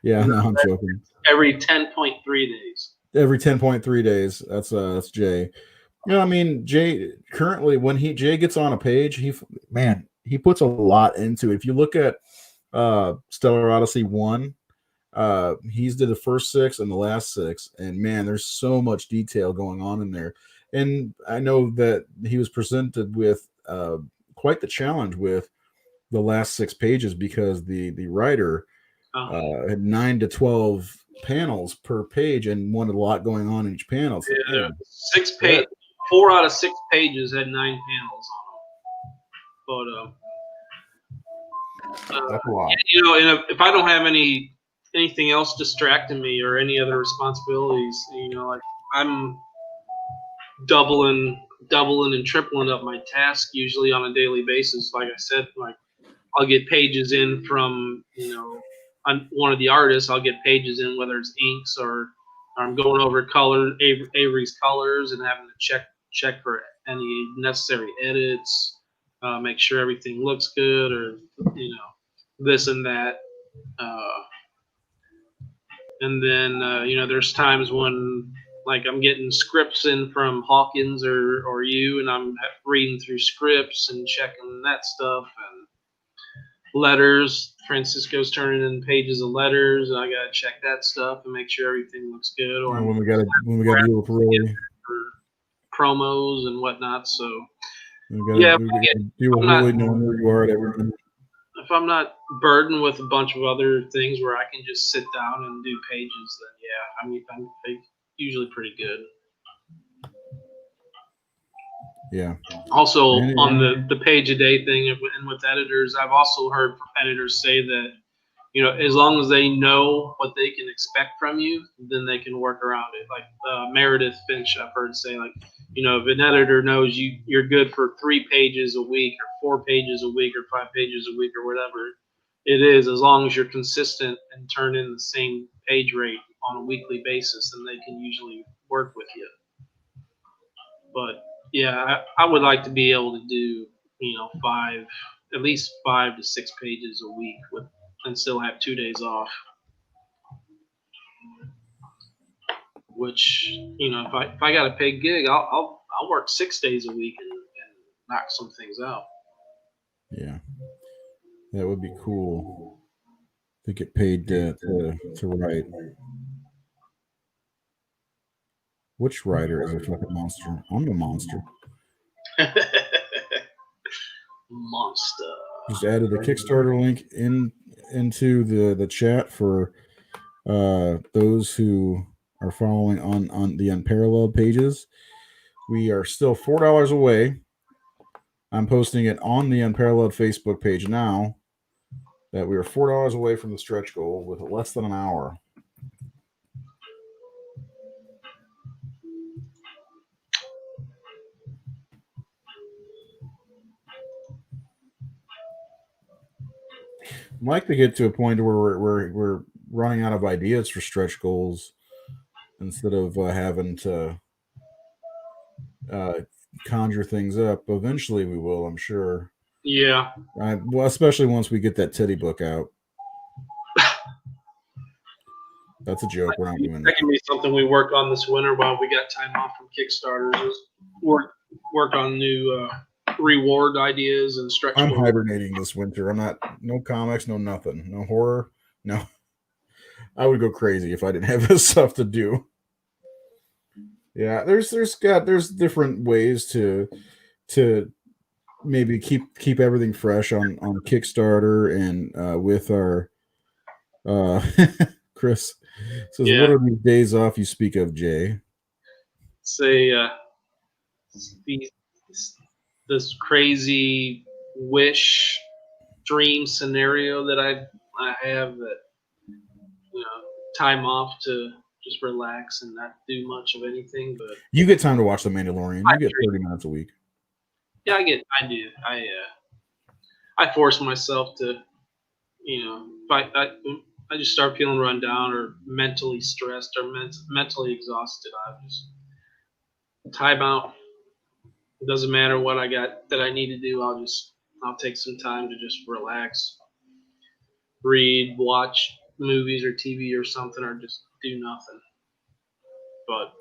Yeah, no, I'm joking. Every 10.3 days. Every 10.3 days. That's Jay. You know, I mean, Jay currently when Jay gets on a page, he puts a lot into it. If you look at Stellar Odyssey 1, he's did the first 6 and the last 6, and man, there's so much detail going on in there. And I know that he was presented with quite the challenge with the last 6 pages because the writer had 9 to 12 panels per page and wanted a lot going on in each panel. So, yeah, 6 page, 4 out of 6 pages had 9 panels on them. But that's a lot. you know, and if I don't have anything else distracting me or any other responsibilities, you know, like I'm doubling and tripling up my task usually on a daily basis. Like I said, like I'll get pages in from, you know, I'm one of the artists. I'll get pages in, whether it's inks or I'm going over Avery's colors and having to check for any necessary edits, make sure everything looks good, or you know, this and that. And then you know, there's times when like I'm getting scripts in from Hawkins or you, and I'm reading through scripts and checking that stuff, and letters. Francisco's turning in pages of letters, and I gotta check that stuff and make sure everything looks good. Or when we got to do it really for promos and whatnot. So we got to do it really knowing where you are at every minute. If I'm not burdened with a bunch of other things where I can just sit down and do pages, then yeah, I mean, I'm usually pretty good. Yeah. Also, on the page a day thing and with editors, I've also heard editors say that, you know, as long as they know what they can expect from you, then they can work around it. Like Meredith Finch, I've heard say, like, you know, if an editor knows you're good for 3 pages a week or 4 pages a week or 5 pages a week or whatever it is, as long as you're consistent and turn in the same page rate on a weekly basis, then they can usually work with you. But yeah, I would like to be able to do, you know, at least 5 to 6 pages a week and still have 2 days off. Which, you know, if I got a paid gig, I'll work 6 days a week and knock some things out. Yeah, that would be cool to get paid to write. Which writer is a fucking monster? I'm a monster. Monster. Just added the Kickstarter link into the chat for those who are following on the Unparalleled pages. We are still $4 away. I'm posting it on the Unparalleled Facebook page now that we are $4 away from the stretch goal with less than an hour. I'd like to get to a point where we're running out of ideas for stretch goals instead of having to conjure things up. Eventually we will, I'm sure. Yeah. Well, especially once we get that titty book out. That's a joke. We're not doing that can be something we work on this winter while we got time off from Kickstarters. Is work on new reward ideas and stretch I'm goals. hibernating this winter. I'm not, no comics, no nothing, no horror, no. I would go crazy if I didn't have this stuff to do. Yeah, there's different ways to maybe keep everything fresh on Kickstarter and with our Chris says, Yeah. what are these days off you speak of, Jay? Say this crazy wish dream scenario that I have, that time off to just relax and not do much of anything. But you get time to watch The Mandalorian. You get 30 minutes a week. Yeah, I do. I force myself to, if I just start feeling run down or mentally stressed or mentally exhausted, I just time out. It doesn't matter what I got that I need to do. I'll take some time to just relax, read, watch movies or TV or something, or just do nothing. But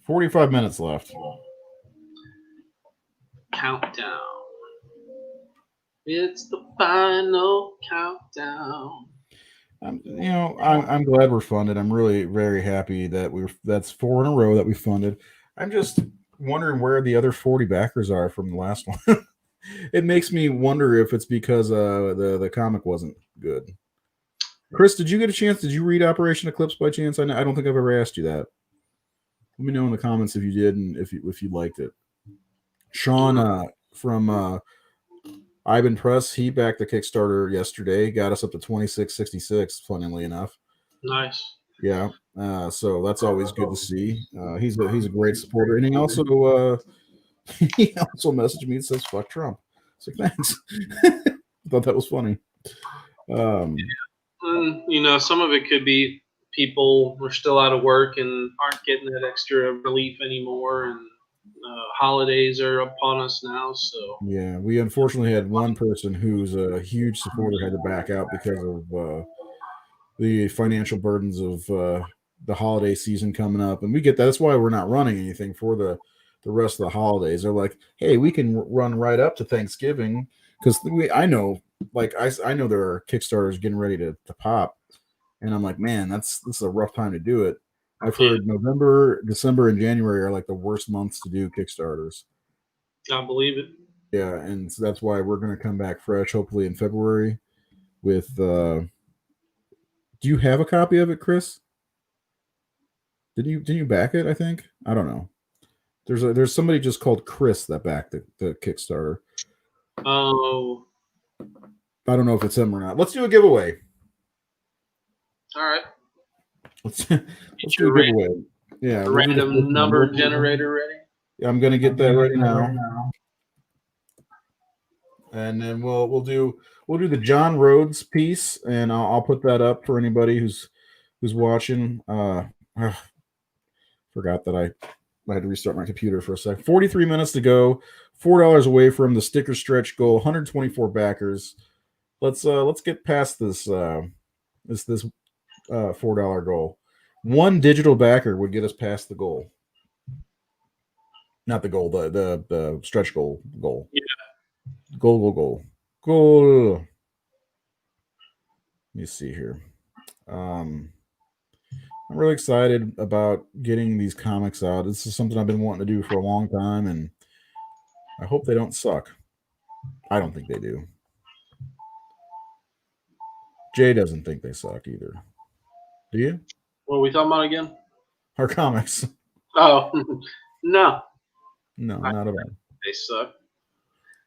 45 minutes left. Countdown. It's the final countdown. I'm glad we're funded. I'm really very happy that that's 4 in a row that we funded. I'm just wondering where the other 40 backers are from the last one. It makes me wonder if it's because the comic wasn't good. Chris, did you get a chance? Did you read Operation Eclipse by chance? I don't think I've ever asked you that. Let me know in the comments if you did and if you liked it. Sean from Ivan Press, he backed the Kickstarter yesterday, got us up to 2666, funnily enough. Nice. Yeah. So that's always good to see. He's a great supporter. And he also messaged me and says, fuck Trump. So thanks. I thought that was funny. Some of it could be people are still out of work and aren't getting that extra relief anymore, and holidays are upon us now. So yeah, we unfortunately had one person who's a huge supporter had to back out because of the financial burdens of the holiday season coming up, and we get that. That's why we're not running anything for the rest of the holidays. They're like, hey, we can run right up to Thanksgiving because I know there are Kickstarters getting ready to pop, and I'm like, man, this is a rough time to do it. I've heard November, December, and January are like the worst months to do Kickstarters. I believe it. Yeah, and so that's why we're going to come back fresh, hopefully in February. With, do you have a copy of it, Chris? Did you back it? I think I don't know. There's somebody just called Chris that backed the Kickstarter. Oh, I don't know if it's him or not. Let's do a giveaway. All right. Let's do a giveaway. Yeah, we'll random number generator ready. Yeah, I'm gonna get that ready now. And then we'll do the John Rhodes piece, and I'll put that up for anybody who's watching. Forgot that I had to restart my computer for a sec. 43 minutes to go. $4 away from the sticker stretch goal. 124 backers. Let's get past this this $4 goal. One digital backer would get us past the goal. Not the goal, the stretch goal. Yeah. Goal. Let me see here. I'm really excited about getting these comics out. This is something I've been wanting to do for a long time, and I hope they don't suck. I don't think they do. Jay doesn't think they suck either. Do you? What are we talking about again? Our comics. Oh, no. No, not at all. They suck.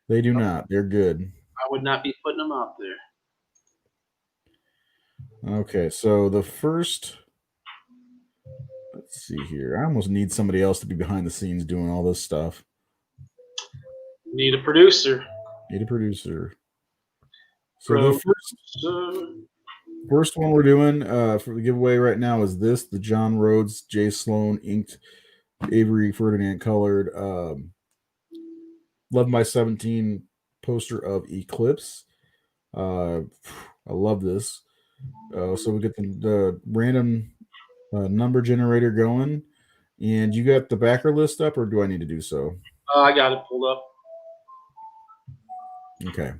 They do not. They're good. I would not be putting them out there. Okay, so the first... Let's see here. I almost need somebody else to be behind the scenes doing all this stuff. Need a producer. So the first one we're doing for the giveaway right now is the John Rhodes, J. Sloan inked, Avery Ferdinand colored 11x17 poster of Eclipse. I love this. So we get the random number generator going, and you got the backer list up, or do I need to do so? I got it pulled up. Okay.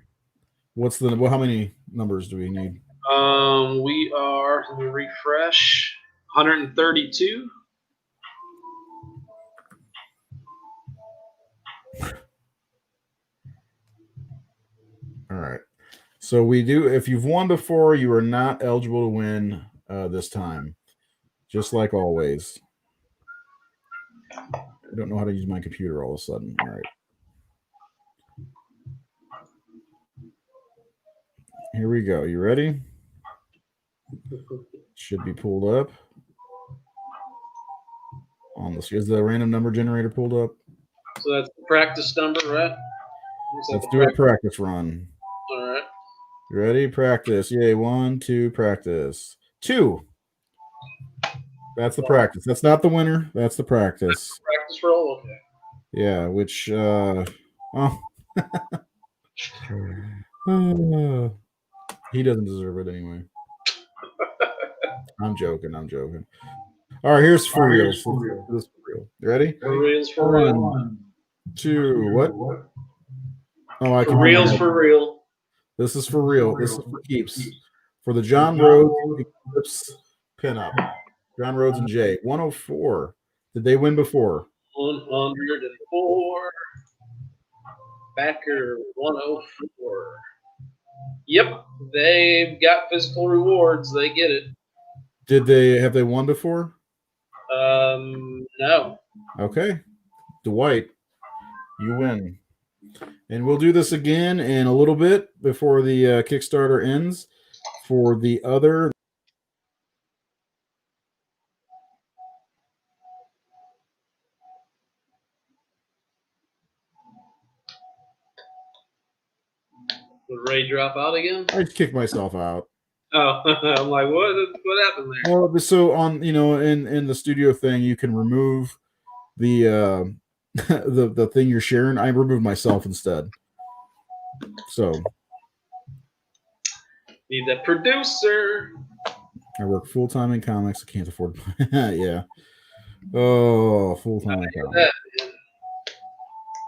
What's the how many numbers do we need? We are. Let me refresh. 132. All right. So we do. If you've won before, you are not eligible to win this time. Just like always. I don't know how to use my computer all of a sudden. All right. Here we go. You ready? Should be pulled up. On this, is the random number generator pulled up? So that's the practice number, right? Let's do a practice run. All right. You ready? Practice. Yay. 1, 2, practice. 2. That's the practice. That's not the winner. That's the practice. Practice roll. Okay. Yeah, which he doesn't deserve it anyway. I'm joking. All right, here's for real. This is for real. You ready? For reals, for real. 1, 2, what? Oh, I For can reals, for real. This is for real. This is for keeps. For the John Rhodes Eclipse pinup. John Rhodes and Jay. 104. Did they win before? 104. Backer 104. Yep, they've got physical rewards. They get it. Have they won before? No. Okay. Dwight, you win. And we'll do this again in a little bit before the Kickstarter ends. For the other, Did Ray drop out again? I kicked myself out. Oh, I'm like, what happened there? Well, so on, in the studio thing, you can remove the the thing you're sharing. I removed myself instead. So Need that producer. I work full time in comics. I can't afford. Yeah. Oh, full time in comics.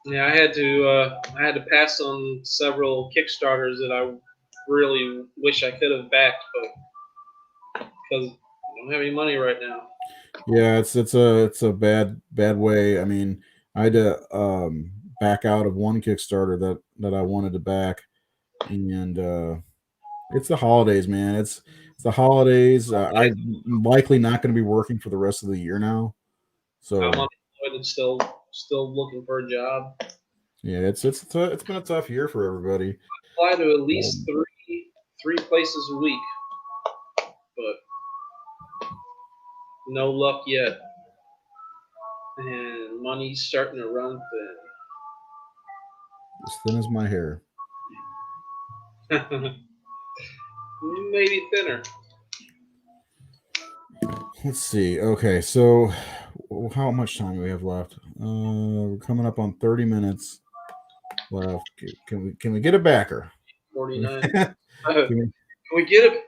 Yeah, I had to pass on several Kickstarters that I really wish I could have backed, but because I don't have any money right now. Yeah, it's a bad way. I mean, I had to back out of one Kickstarter that I wanted to back, and it's the holidays, man. It's the holidays. I'm likely not going to be working for the rest of the year now. So I'm unemployed and still looking for a job. Yeah, it's been a tough year for everybody. Apply to at least three places a week, but no luck yet. And money's starting to run thin. As thin as my hair. Maybe thinner. Let's see. Okay, so how much time do we have left? We're coming up on 30 minutes left. Can we get a backer? 49. Can we get it?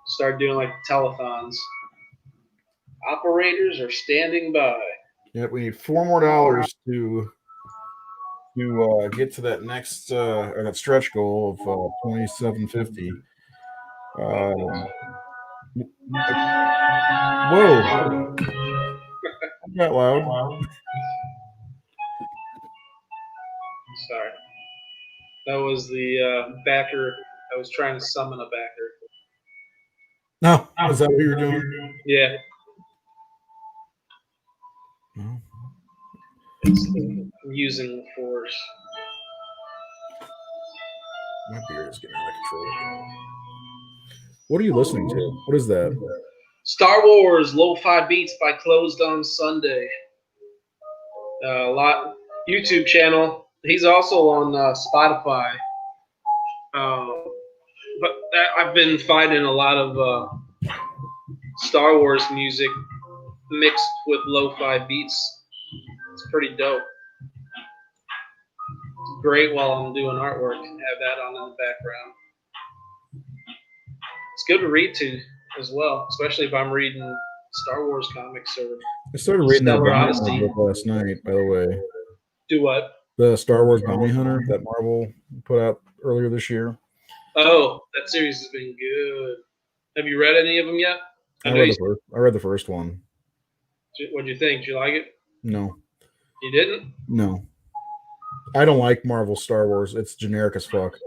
Start doing like telethons. Operators are standing by. Yeah, we need $4 more to get to that next that stretch goal of 2750. Whoa! That loud. Sorry. That was the backer. I was trying to summon a backer. No, is that what you were doing? Yeah. No. I'm using the force. My beard is getting out of control. What are you listening to? What is that? Star Wars Lo-Fi Beats by Closed on Sunday. YouTube channel. He's also on Spotify. But I've been finding a lot of Star Wars music mixed with lo-fi beats. It's pretty dope. It's great while I'm doing artwork and have that on in the background. it's good to read to as well, especially if I'm reading Star Wars comics or I started reading that Stellar Bounty Odyssey. Hunter book last night, by the way. Do what? The Star Wars Bounty Hunter that Marvel put out earlier this year. Oh, that series has been good. Have you read any of them yet? I read the first one. What'd you think? Did you like it? No. You didn't? No. I don't like Marvel Star Wars. It's generic as fuck.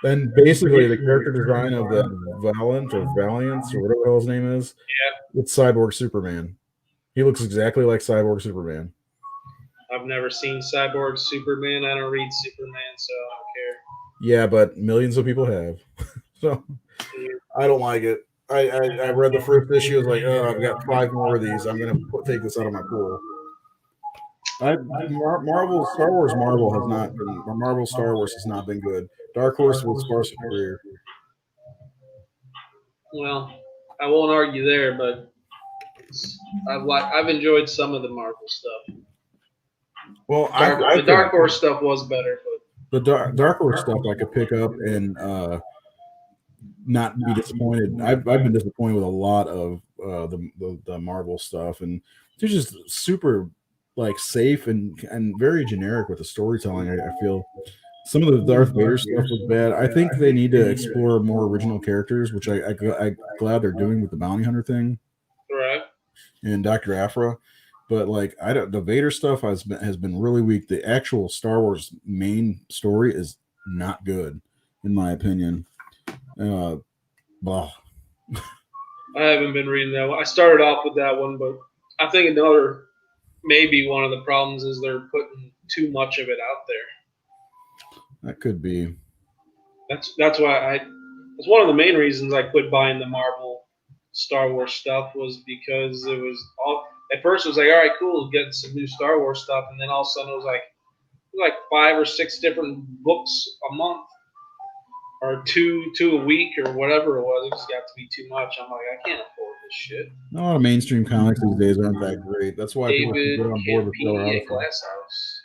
And basically, the character design of the Valiant or Valiance or whatever the hell his name is, it's Cyborg Superman. He looks exactly like Cyborg Superman. I've never seen Cyborg Superman. I don't read Superman, so I don't care. Yeah, but millions of people have. So I don't like it. I read the first issue. I was like, oh, I've got 5 more of these. I'm gonna take this out of my pool. Marvel Star Wars Marvel has not been, or Marvel Star Wars has not been good. Dark Horse was far superior. Well, I won't argue there, but I've enjoyed some of the Marvel stuff. Well, the Dark Horse stuff was better, the but Dark Horse stuff I could pick up and not be disappointed. I've been disappointed with a lot of the Marvel stuff, and they're just super like safe and very generic with the storytelling. I feel some of the Darth Vader stuff was bad. I think they need to explore more original characters, which I'm glad they're doing with the Bounty Hunter thing, right? And Dr. Aphra. But like the Vader stuff has been really weak. The actual Star Wars main story is not good, in my opinion. Blah. I haven't been reading that one. I started off with that one, but I think maybe one of the problems is they're putting too much of it out there. That could be. That's why it's one of the main reasons I quit buying the Marvel Star Wars stuff was because it was all. At first, it was like, all right, cool, getting some new Star Wars stuff, and then all of a sudden, it was like 5 or 6 different books a month, or two a week, or whatever it was. It just got to be too much. I'm like, I can't afford this shit. A lot of mainstream comics these days aren't that great. That's why people David get on board with Stellar Odyssey. Glass House.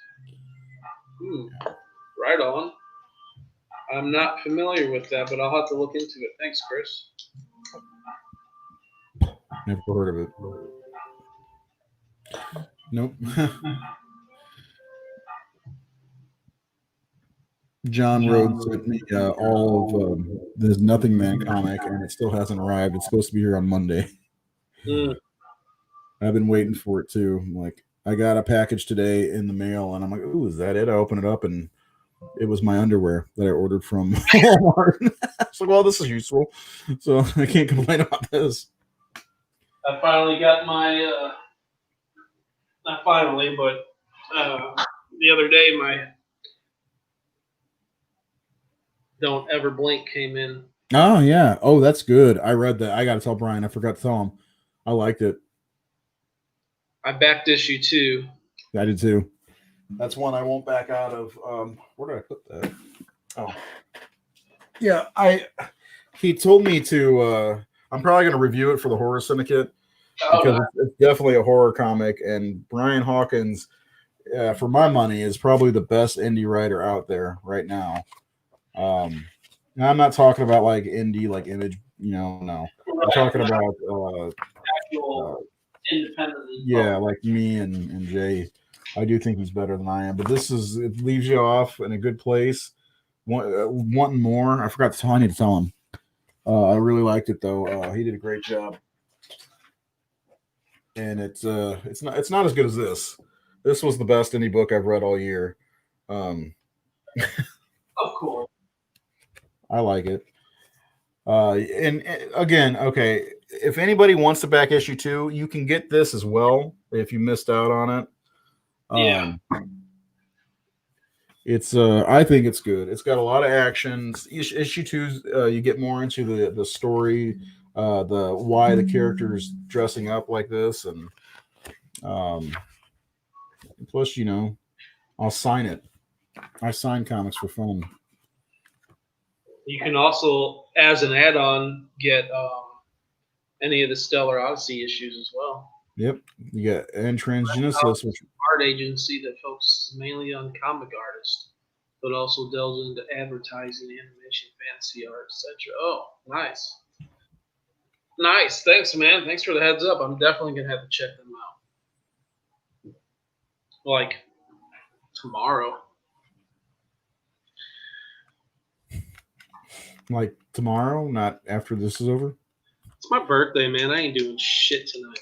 Right on. I'm not familiar with that, but I'll have to look into it. Thanks, Chris. Never heard of it. Nope. John Rhodes sent me all of this Nothing Man comic, and it still hasn't arrived. It's supposed to be here on Monday. I've been waiting for it too. I'm like, I got a package today in the mail, and I'm like, ooh, is that it? I open it up, and it was my underwear that I ordered from Walmart. It's like, well, this is useful, so I can't complain about this. I finally got my, not finally, but the other day my Don't Ever Blink came in. Oh, yeah. Oh, that's good. I read that. I got to tell Brian. I forgot to tell him. I liked it. I backed issue 2. I did too. That's one I won't back out of. Where did I put that? Oh, yeah. He told me to. I'm probably going to review it for the Horror Syndicate because it's definitely a horror comic. And Brian Hawkins, for my money, is probably the best indie writer out there right now. Now I'm not talking about like indie, like Image. No. I'm talking about actual independently. Yeah, like me and Jay. I do think he's better than I am, but it leaves you off in a good place. Wanting more. I forgot to tell. I need to tell him. I really liked it though. He did a great job, and it's not as good as this. This was the best indie book I've read all year. Of course. I like it. And again, okay, if anybody wants to back issue 2, you can get this as well if you missed out on it. Yeah. It's I think it's good. It's got a lot of action. Issue 2, you get more into the story, the why the character's dressing up like this, and plus, I'll sign it. I sign comics for fun. You can also, as an add-on, get any of the Stellar Odyssey issues as well. Yep, you got and Transgenesis, which art agency that focuses mainly on comic artists. but also delves into advertising, animation, fantasy art, etc. Oh, nice. Nice. Thanks, man. Thanks for the heads up. I'm definitely going to have to check them out. Like, tomorrow. Like tomorrow, not after this is over? It's my birthday, man. I ain't doing shit tonight.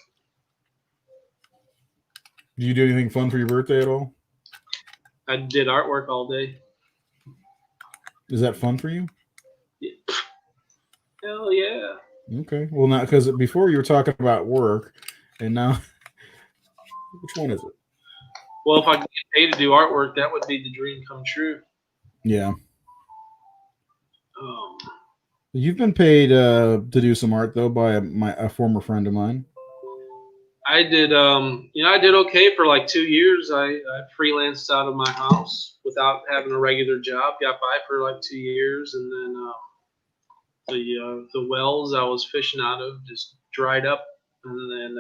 Do you do anything fun for your birthday at all? I did artwork all day. Is that fun for you? Yeah. Hell yeah. Okay. Well, not because before you were talking about work, and now, which one is it? Well, if I get paid to do artwork, that would be the dream come true. Yeah. You've been paid to do some art though by a former friend of mine. I did, I did okay for like 2 years. I freelanced out of my house without having a regular job. Got by for like 2 years, and then the wells I was fishing out of just dried up, and then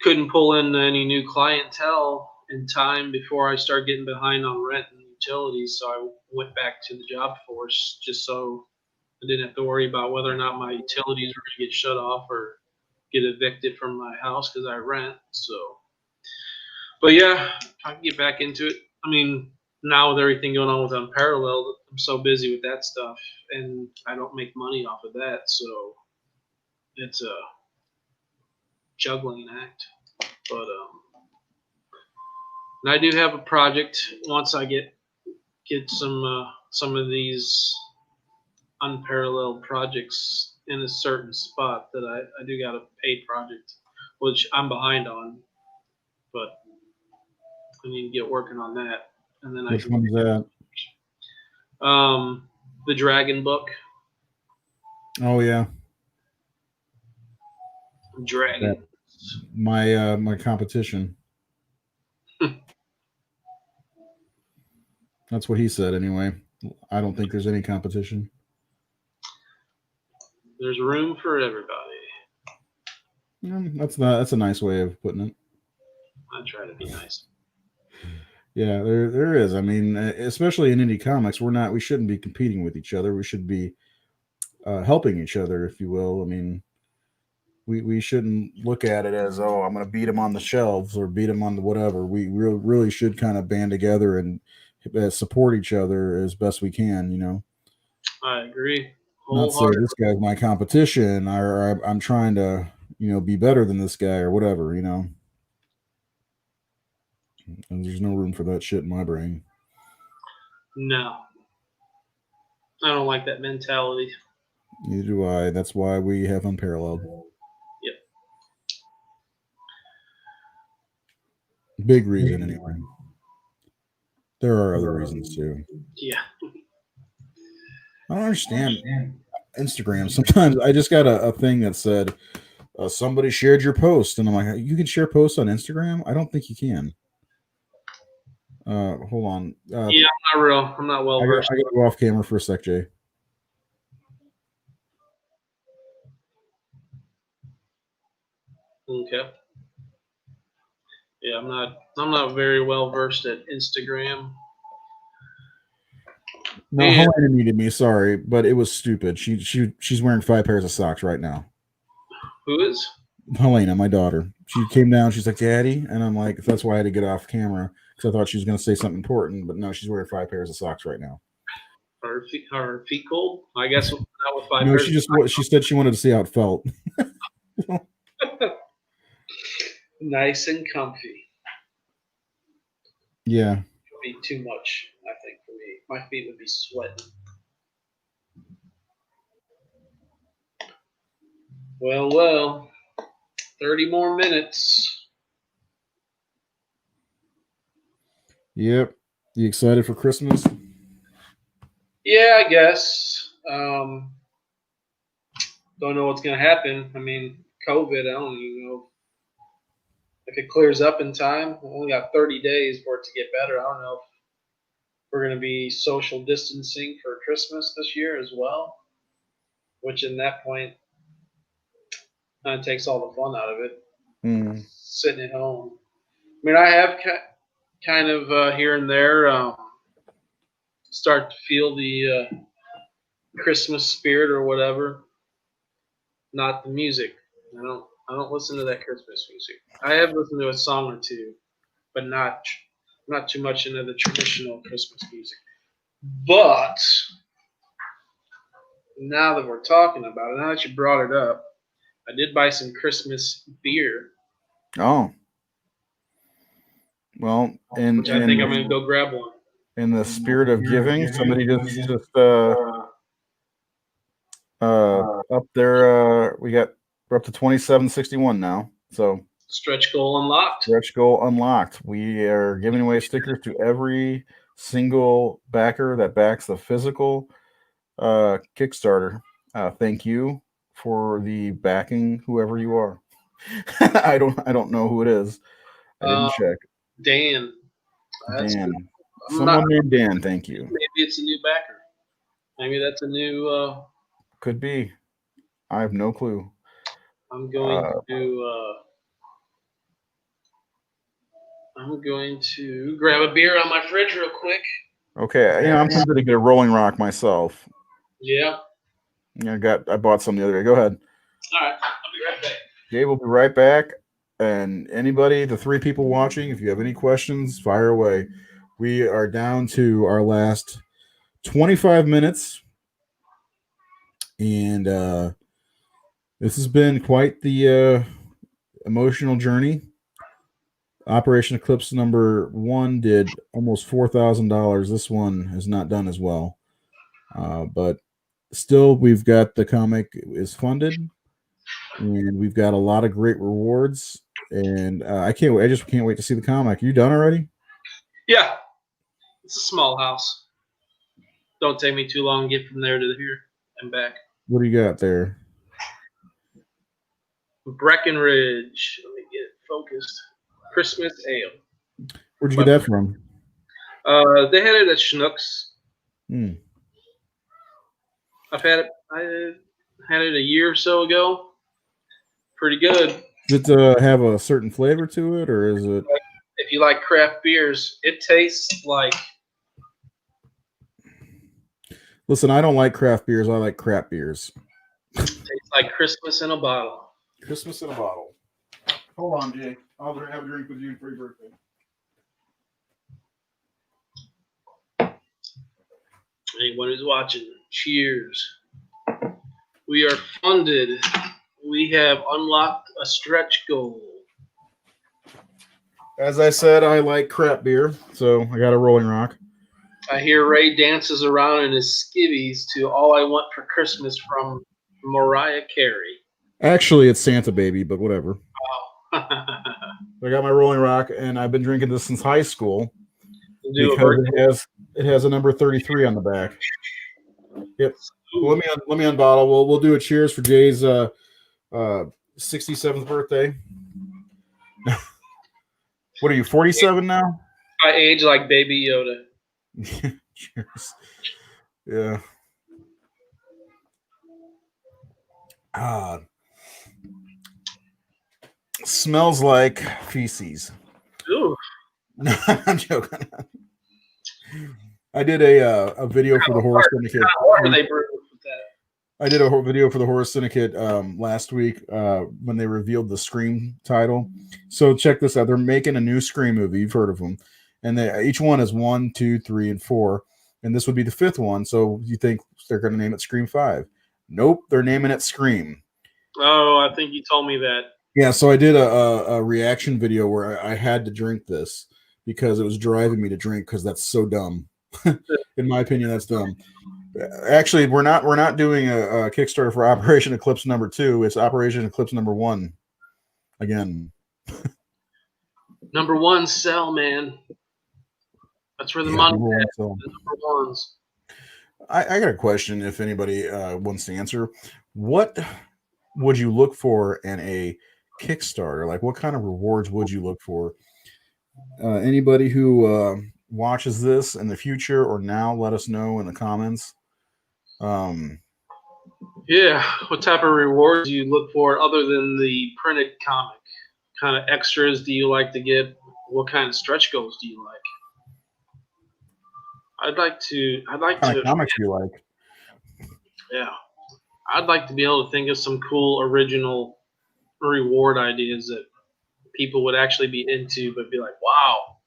couldn't pull in any new clientele in time before I started getting behind on rent and utilities. So I went back to the job force just so I didn't have to worry about whether or not my utilities were going to get shut off or get evicted from my house because I rent. So, but yeah, I can get back into it. I mean, now with everything going on with Unparalleled, I'm so busy with that stuff, and I don't make money off of that. So it's a juggling act. But and I do have a project. Once I get some of these Unparalleled projects in a certain spot, that I do got a paid project, which I'm behind on, but I need to get working on that. And then Which one is that? The Dragon book. Oh yeah. Dragon. My competition. That's what he said anyway. I don't think there's any competition. There's room for everybody. That's a nice way of putting it. I try to be nice. Yeah, there is. I mean, especially in indie comics, we shouldn't be competing with each other. We should be helping each other, if you will. I mean, we shouldn't look at it as, oh, I'm going to beat him on the shelves or beat him on the whatever. We really should kind of band together and support each other as best we can. You know. I agree. Not say this guy's my competition, or I'm trying to, be better than this guy or whatever. And there's no room for that shit in my brain. No. I don't like that mentality. Neither do I. That's why we have Unparalleled. Yep. Big reason, anyway. There are other reasons, too. Yeah. I don't understand Instagram. Sometimes I just got a thing that said, somebody shared your post. And I'm like, you can share posts on Instagram? I don't think you can. Hold on. Yeah, I'm not well versed. I got to go off camera for a sec, Jay. Okay. Yeah, I'm not very well versed at Instagram. No, Helena muted me. Sorry, but it was stupid. She's wearing 5 pairs of socks right now. Who is? Helena, my daughter. She came down. She's like, "Daddy," and I'm like, "That's why I had to get off camera because I thought she was going to say something important." But no, she's wearing 5 pairs of socks right now. Are her feet cold? I guess not with 5 No, pairs. she said she wanted to see how it felt. Nice and comfy. Yeah. It would be too much, I think, for me. My feet would be sweating. Well. 30 more minutes. Yep. You excited for Christmas? Yeah, I guess. Don't know what's going to happen. I mean, COVID, I don't even know if it clears up in time. We only got 30 days for it to get better. I don't know if we're going to be social distancing for Christmas this year as well, which in that point kind of takes all the fun out of it. Sitting at home. I mean, I have kind of here and there start to feel the Christmas spirit or whatever. Not the music. I don't listen to that Christmas music. I have listened to a song or two, but not too much into the traditional Christmas music. But now that we're talking about it, now that you brought it up, I did buy some Christmas beer. Oh. Well, which I think I'm going to go grab one. In the spirit of giving, somebody just up there. We're up to 2761 now. So stretch goal unlocked. Stretch goal unlocked. We are giving away stickers to every single backer that backs the physical Kickstarter. Thank you for the backing, whoever you are. I don't know who it is. I didn't check. Dan. Dan. Someone named Dan. Thank you. Maybe it's a new backer. Maybe that's a new. Could be. I have no clue. I'm going to grab a beer on my fridge real quick. Okay, I'm tempted to get a Rolling Rock myself. Yeah. I bought some the other day. Go ahead. All right, I'll be right back. Jay will be right back. And anybody, the 3 people watching, if you have any questions, fire away. We are down to our last 25 minutes. And this has been quite the emotional journey. Operation Eclipse number 1 did almost $4,000. This one has not done as well. But still, we've got the comic is funded. And we've got a lot of great rewards. And I just can't wait to see the comic. Are you done already? Yeah. It's a small house. Don't take me too long to get from there to here and back. What do you got there? Breckenridge. Let me get it focused. Christmas ale. Where'd you get that from? They had it at Schnucks. I had it a year or so ago. Pretty good. Does it have a certain flavor to it, or is it? If you like craft beers, it tastes like. Listen, I don't like craft beers. I like crap beers. It tastes like Christmas in a bottle. Christmas in a bottle. Hold on, Jay. I'll have a drink with you for your birthday. Anyone who's watching, cheers. We are funded. We have unlocked a stretch goal. As I said, I like crap beer, so I got a Rolling Rock. I hear Ray dances around in his skivvies to All I Want for Christmas from Mariah Carey. Actually, it's Santa Baby, but whatever. Oh. I got my Rolling Rock, and I've been drinking this since high school because it has a number 33 on the back. Yep. Well, let me unbottle. We'll do a cheers for Jay's 67th birthday. What are you, 47 now? I age like Baby Yoda. Cheers. Yeah. Smells like feces. Ooh. No, I'm joking. I did a video for the Horror Syndicate. I did a video for the Horror Syndicate last week when they revealed the Scream title. So check this out. They're making a new Scream movie. You've heard of them. And each one is 1, 2, 3, and 4. And this would be the 5th one. So you think they're going to name it Scream 5. Nope. They're naming it Scream. Oh, I think you told me that. Yeah, so I did a reaction video where I had to drink this because it was driving me to drink because that's so dumb. In my opinion, that's dumb. Actually, we're not doing a Kickstarter for Operation Eclipse number 2. It's Operation Eclipse number 1. Again. Number 1 sell, man. That's where the money is. The number ones. I got a question if anybody wants to answer. What would you look for in a Kickstarter? Like, what kind of rewards would you look for? Anybody who watches this in the future or now, let us know in the comments. Yeah, what type of rewards do you look for other than the printed comic? What kind of extras do you like to get? What kind of stretch goals do you like? I'd like to. What kind of comics do you like? Yeah, I'd like to be able to think of some cool original reward ideas that people would actually be into, but be like, "Wow,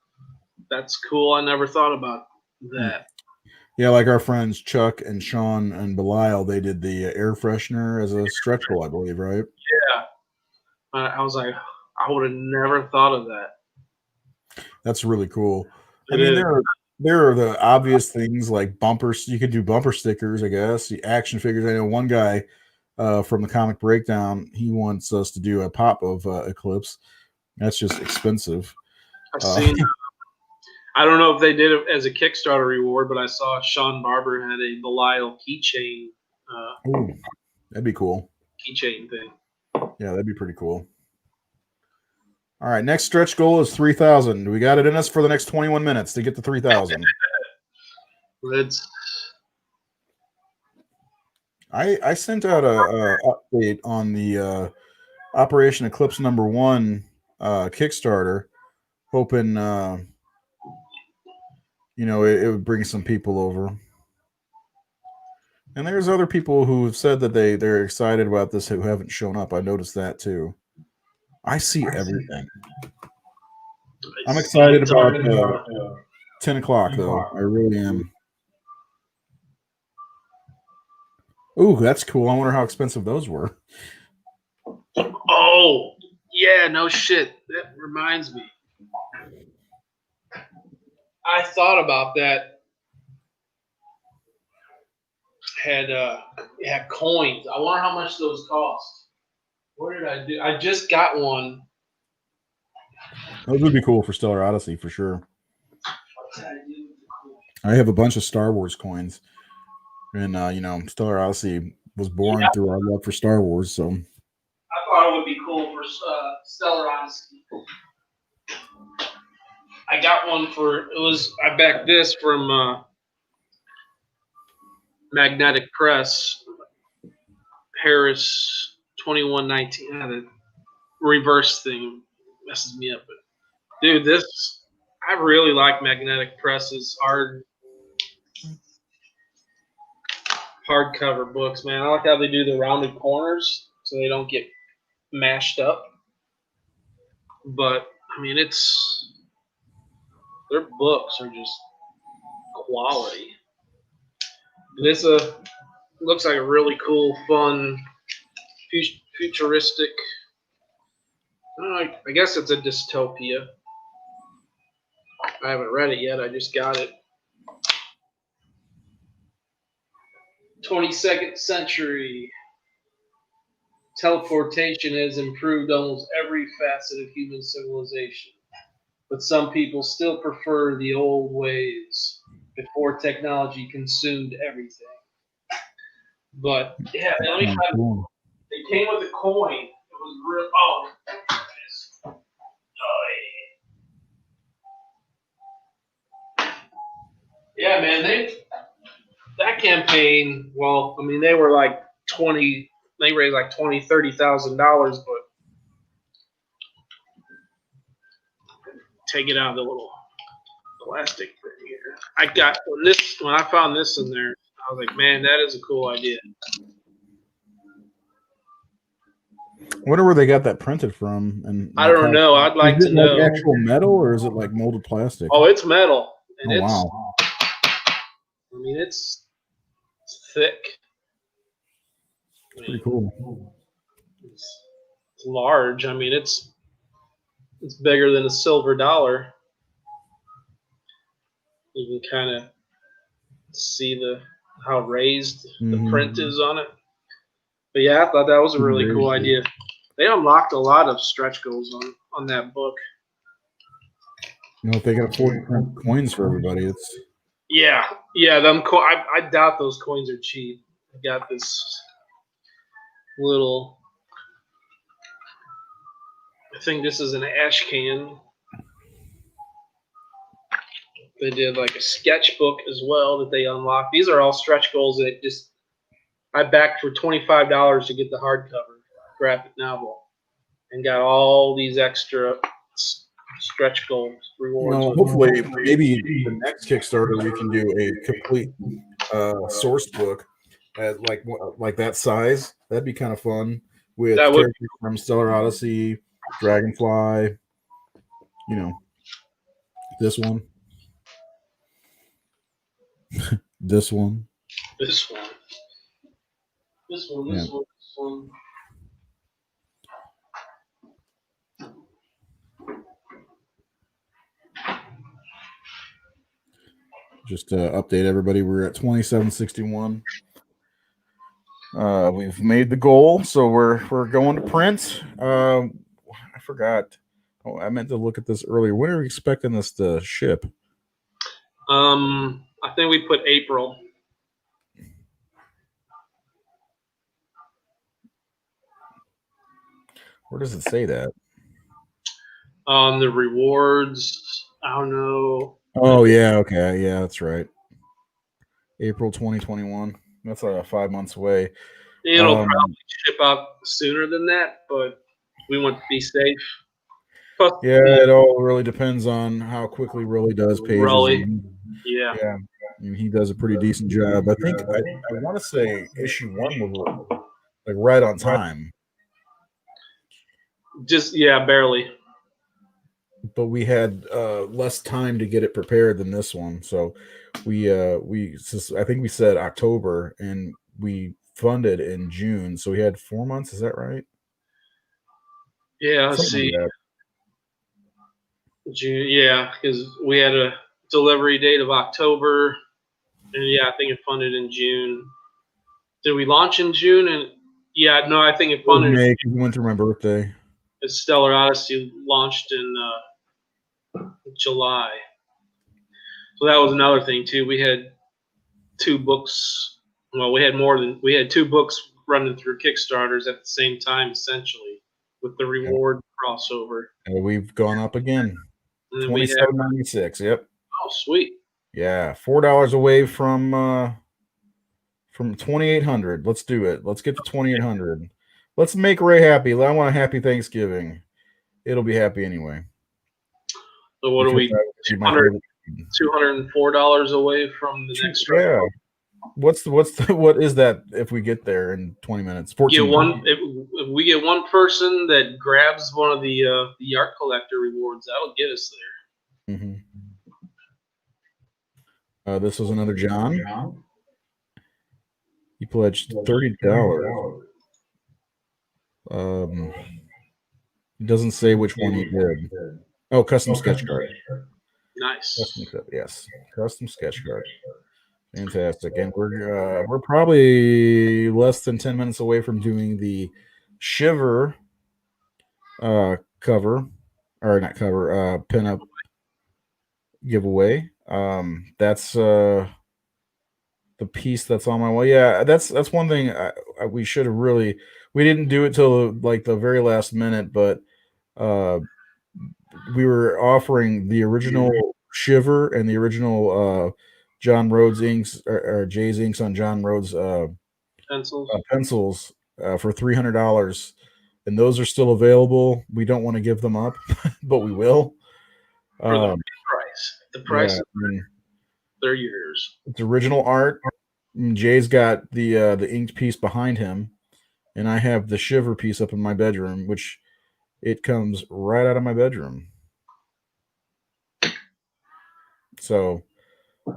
that's cool. I never thought about that." Yeah, like our friends Chuck and Sean and Belial, they did the air freshener as a stretch goal, I believe, right? Yeah, I was like, I would have never thought of that. That's really cool. I It mean, is. there are the obvious things like bumpers. You could do bumper stickers, I guess. The action figures. I know one guy from the Comic Breakdown. He wants us to do a pop of Eclipse. That's just expensive. I've seen. I don't know if they did it as a Kickstarter reward, but I saw Sean Barber had a Belial keychain. Ooh, that'd be cool. Keychain thing. Yeah, that'd be pretty cool. All right, next stretch goal is 3,000. We got it in us for the next 21 minutes to get to 3,000. I sent out a update on the Operation Eclipse #1 Kickstarter, hoping it would bring some people over. And there's other people who have said that they're excited about this who haven't shown up. I noticed that too. I see everything. I'm excited about 10 o'clock, though. I really am. Ooh, that's cool. I wonder how expensive those were. Oh, yeah, no shit. That reminds me. I thought about that. Had coins. I wonder how much those cost. What did I do? I just got one. Those would be cool for Stellar Odyssey for sure. I have a bunch of Star Wars coins, and Stellar Odyssey was born through our love for Star Wars. So I thought it would be cool for Stellar Odyssey. I got one I backed this from Magnetic Press, Paris 2119. The reverse thing messes me up, but dude, I really like Magnetic Press's hardcover books, man. I like how they do the rounded corners so they don't get mashed up. But I mean, their books are just quality. This looks like a really cool, fun, futuristic. I guess it's a dystopia. I haven't read it yet. I just got it. 22nd century. Teleportation has improved almost every facet of human civilization, but some people still prefer the old ways before technology consumed everything. But yeah, let me find. cool. They came with a coin. It was real. Yeah, man. That campaign. Well, I mean, they were like 20. They raised like $20,000-$30,000, but take it out of the little plastic thing here. When I found this in there, I was like, man, that is a cool idea. I wonder where they got that printed from. And I don't know. I'd like to know. Like actual metal, or is it like molded plastic? Oh, it's metal. And wow. I mean, it's thick. It's pretty cool. It's large. I mean, it's bigger than a silver dollar. You can kind of see how raised the print is on it. But yeah, I thought that was a really cool idea. They unlocked a lot of stretch goals on that book. If they got 40 coins for everybody, it's yeah. I doubt those coins are cheap. I got this little. I think this is an ash can. They did like a sketchbook as well that they unlocked. These are all stretch goals that I backed for $25 to get the hardcover graphic novel, and got all these extra stretch goal rewards. Hopefully, maybe the next Kickstarter we can do a complete source book at like that size. That'd be kind of fun with characters from Stellar Odyssey, Dragonfly. This one, this one, this one, this one, this one, this one. Just to update everybody, we're at 2761. We've made the goal, so we're going to print. I forgot. Oh, I meant to look at this earlier. When are we expecting this to ship? I think we put April. Where does it say that? On the rewards, I don't know. Oh yeah, okay, yeah, that's right. April 2021. That's 5 months away. It'll probably ship out sooner than that, but we want to be safe. Plus, yeah, it all really depends on how quickly Rolly does pages. Rolly, yeah. I mean, he does a pretty decent job. I think I want to say issue 1 was like right on time. Just barely. But we had less time to get it prepared than this one, so I think we said October, and we funded in June, so we had 4 months. Is that right? Yeah, let's see. June, yeah, because we had a delivery date of October, and I think it funded in June. Did we launch in June? And no, I think it funded. May, because we went through my birthday. Stellar Odyssey launched in July, so that was another thing too. We had 2 books. Well, we had 2 books running through Kickstarters at the same time, essentially, with the reward crossover. And we've gone up again. 27.96. Yep. Oh, sweet. Yeah, $4 away from 2,800. Let's do it. Let's get to 2,800. Let's make Ray happy. I want a happy Thanksgiving. It'll be happy anyway. So what are we? $204 away from the next round. Yeah. What is that if we get there in 20 minutes? 14 minutes. If we get one person that grabs one of the art collector rewards, that'll get us there. Mm-hmm. This was another John. He pledged $30. It doesn't say which one he did. Oh, custom sketch card. Nice. Custom sketch card. Fantastic. And we're probably less than 10 minutes away from doing the Shiver cover, or not cover, pinup giveaway. That's the piece that's on my way. Yeah, that's one thing we should have we didn't do it till like the very last minute, but we were offering the original Shiver and the original John Rhodes inks or Jay's inks on John Rhodes pencils for $300, and those are still available. We don't want to give them up, but we will. For the price. The price they're yours. It's original art. Jay's got the inked piece behind him, and I have the Shiver piece up in my bedroom, which it comes right out of my bedroom. So,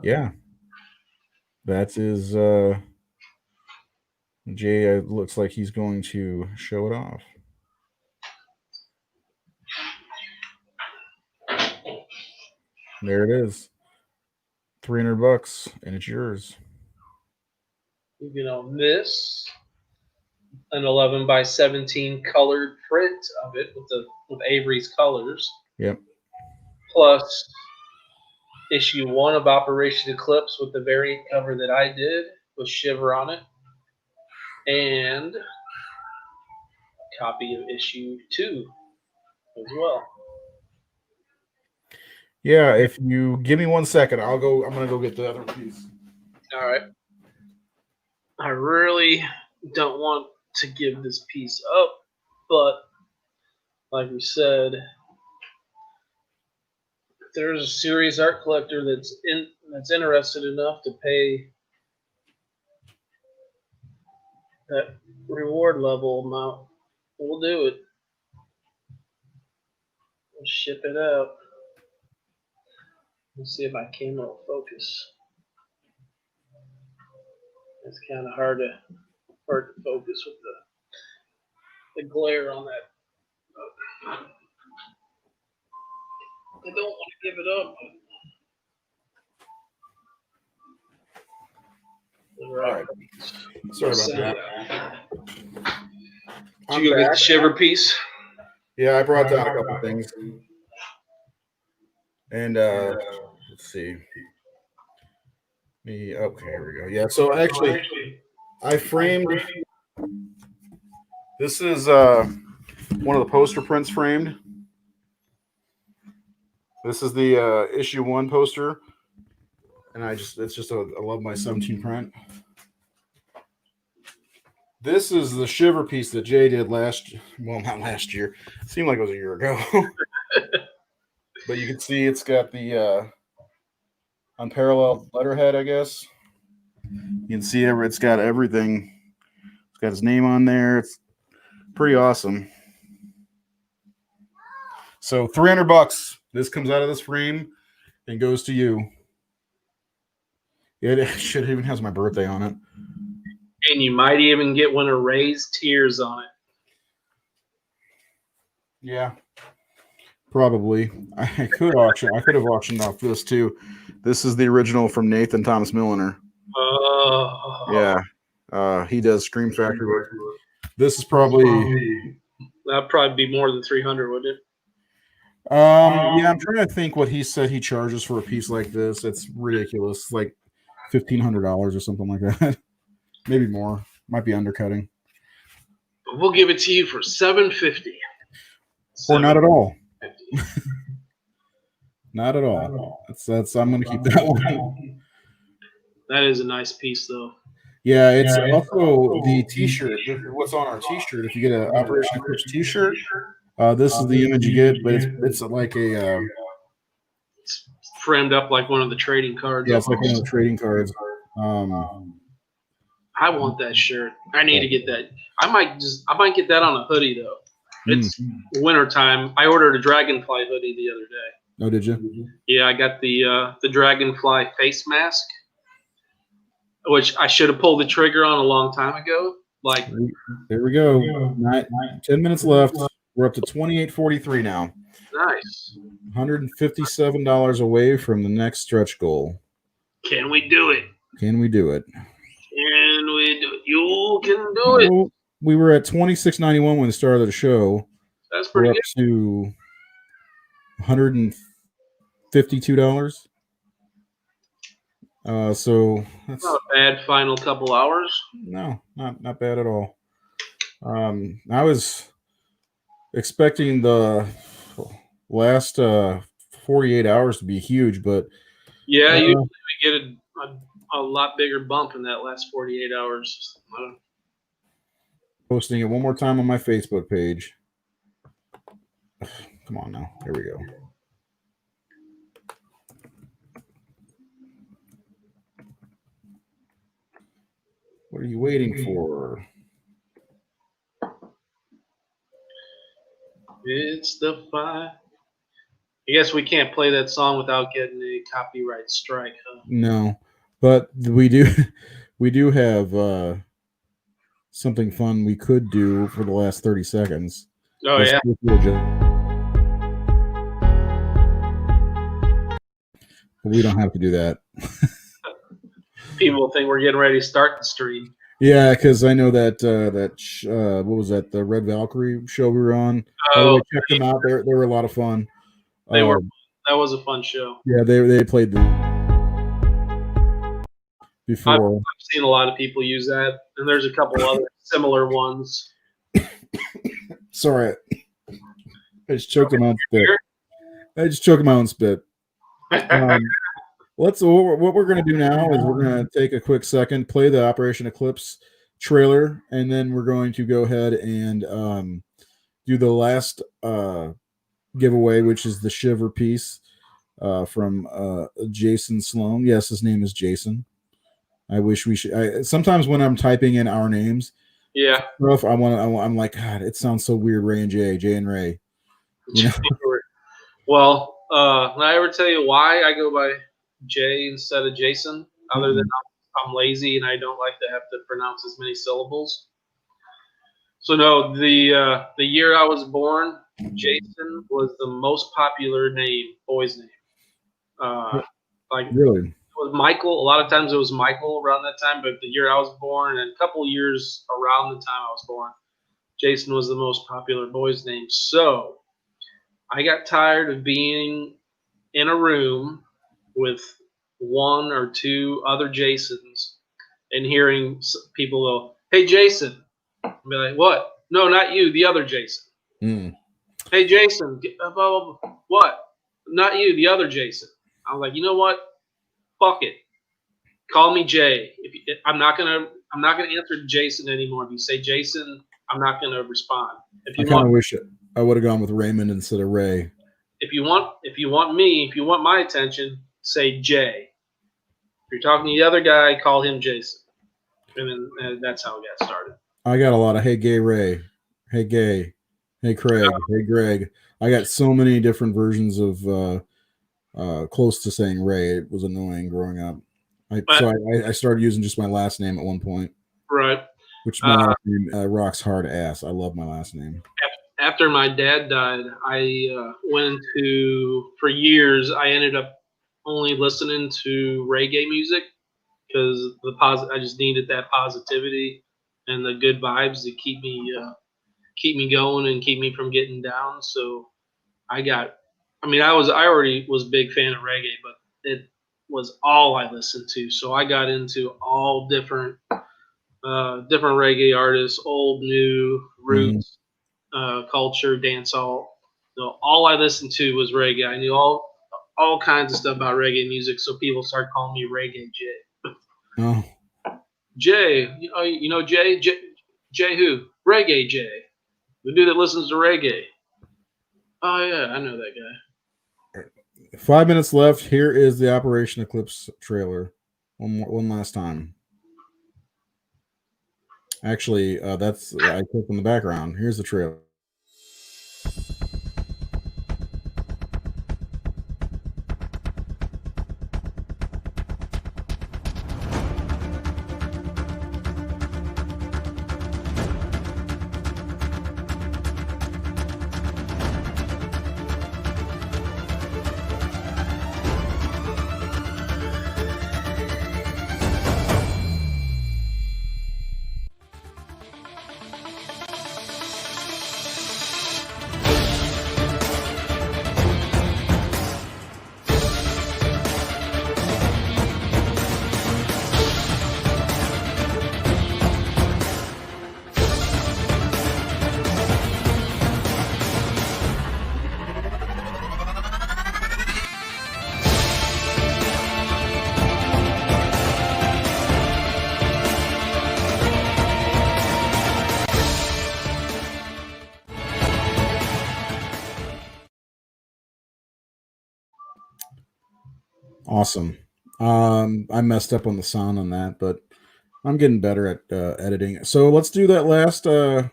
yeah, that is Jay. Looks like he's going to show it off. There it is, $300, and it's yours. On this, an 11x17 colored print of it with Avery's colors. Yep. Plus issue 1 of Operation Eclipse with the variant cover that I did with Shiver on it, and a copy of issue 2 as well. Yeah, if you give me 1 second, I'm gonna go get the other piece. All right. I really don't want to give this piece up, but like we said, there's a serious art collector that's interested enough to pay that reward level amount, we'll do it. We'll ship it out. Let's see if my camera will focus. It's kind of hard to focus with the glare on that. I don't want to give it up. All right. Sorry about that. Did you go get the shiver piece? Yeah, I brought down a couple things. And let's see. Okay, here we go. Yeah, so actually, I framed. This is one of the poster prints framed. This is the issue 1 poster, and I love my 17 print. This is the shiver piece that Jay did not last year. It seemed like it was a year ago. But you can see it's got the Unparalleled letterhead, I guess. You can see it's got everything. It's got his name on there. It's pretty awesome. So $300. This comes out of this frame and goes to you. It should even has my birthday on it. And you might even get one of Ray's tears on it. Yeah, probably. I could have auctioned off this too. This is the original from Nathan Thomas Milliner. Oh. Yeah. He does Scream Factory work. This is probably... That'd probably be more than 300, wouldn't it? Yeah, I'm trying to think what he said he charges for a piece like this. It's ridiculous. Like $1,500 or something like that. Maybe more. Might be undercutting. But we'll give it to you for $750. Or not at all. Not at all. That's I'm gonna keep that one. That is a nice piece though. Yeah, it's also the t-shirt. What's on our t-shirt? If you get an Operation Eclipse t-shirt, this is the image you get, but it's like a it's framed up like one of the trading cards. Yeah, it's like one of the trading cards. I want that shirt. I need to get that. I might get that on a hoodie though. It's winter time. I ordered a Dragonfly hoodie the other day. Oh, did you? Yeah, I got the Dragonfly face mask, which I should have pulled the trigger on a long time ago. Like, there we go. 10 minutes left. We're up to 28.43 now. Nice. $157 away from the next stretch goal. Can we do it? Can we do it? Can we do it? You can do it. Well, we were at $26.91 when we started the show. That's pretty good. We're up to $152. So that's not a bad final couple hours. No, not bad at all. I was expecting the last 48 hours to be huge, but yeah, usually we get a lot bigger bump in that last 48 hours. Posting it one more time on my Facebook page. Come on now. Here we go. What are you waiting for? It's the fire. I guess we can't play that song without getting a copyright strike, huh? No, but we do have something fun we could do for the last 30 seconds. Oh, yeah. We don't have to do that. People think we're getting ready to start the stream. Yeah, because I know that what was that, the Red Valkyrie show we were on? Oh, check them out. They were a lot of fun. They were. That was a fun show. Yeah, they played before. I've seen a lot of people use that, and there's a couple other similar ones. Sorry, I just choked him on spit. I just choked my own spit. What we're going to do now is we're going to take a quick second, play the Operation Eclipse trailer, and then we're going to go ahead and do the last giveaway, which is the Shiver piece. from Jason Sloan. Yes, his name is Jason. I wish we should. Sometimes when I'm typing in our names, yeah, I'm like, God, it sounds so weird. Ray and Jay and Ray. You know? Well, did I ever tell you why I go by Jay instead of Jason? Other than I'm lazy and I don't like to have to pronounce as many syllables. So no, the year I was born, Jason was the most popular boy's name. Like Really? it was Michael. A lot of times it was Michael around that time, but the year I was born and a couple years around the time I was born, Jason was the most popular boy's name. So I got tired of being in a room with one or two other Jasons and hearing people go, "Hey, Jason," I'd be like, "What? No, not you. The other Jason." Mm. "Hey, Jason, blah, blah, blah. What? Not you. The other Jason." I was like, "You know what? Fuck it. Call me Jay. I'm not gonna answer Jason anymore. If you say Jason, I'm not gonna respond. If I you kind of want, wish I would have gone with Raymond instead of Ray. if you want my attention, say Jay. If you're talking to the other guy, call him Jason." And then that's how it got started. I got a lot of "Hey Gay Ray," "Hey Gay," "Hey Craig," "Hey Greg." I got so many different versions of close to saying Ray. It was annoying growing up. So I started using just my last name at one point. Right. Which my last name rocks hard ass. I love my last name. After my dad died, I went into, for years, I ended up only listening to reggae music because I just needed that positivity and the good vibes to keep me going and keep me from getting down. So I already was a big fan of reggae, but it was all I listened to. So I got into all different reggae artists, old, new, roots, culture, dancehall. So all I listened to was reggae. I knew all kinds of stuff about reggae music. So people started calling me Reggae Jay. Oh, Jay, you know Jay? Jay who? Reggae Jay, the dude that listens to reggae. Oh yeah, I know that guy. 5 minutes left. Here is the Operation Eclipse trailer. One last time. Actually, that's I clicked in the background. Here's the trailer. Awesome. I messed up on the sound on that, but I'm getting better at editing. So let's do that last. Got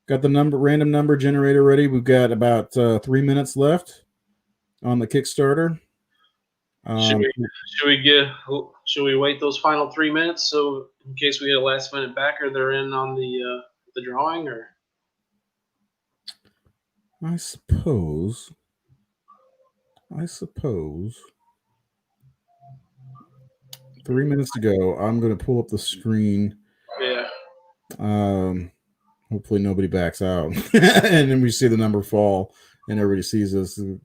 the random number generator ready. We've got about 3 minutes left on the Kickstarter. Should we wait those final 3 minutes so in case we get a last minute backer, they're in on the drawing, or? I suppose. 3 minutes to go. I'm going to pull up the screen. Yeah. Hopefully nobody backs out, and then we see the number fall, and everybody sees us. You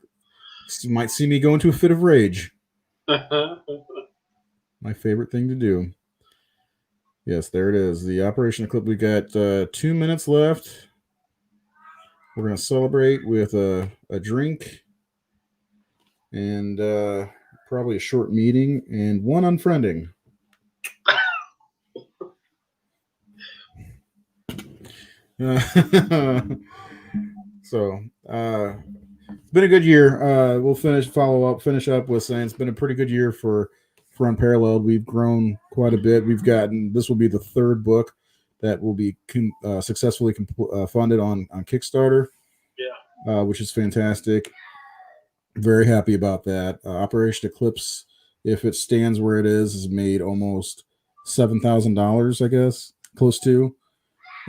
might see me go into a fit of rage. My favorite thing to do. Yes, there it is. The Operation Eclipse. We got 2 minutes left. We're going to celebrate with a drink and probably a short meeting and one unfriending. So been a good year. We'll finish up with saying it's been a pretty good year for Unparalleled. We've grown quite a bit. This will be the third book that will be successfully funded on Kickstarter. Yeah, which is fantastic. Very happy about that. Operation Eclipse, if it stands where it is made almost $7,000, I guess, close to.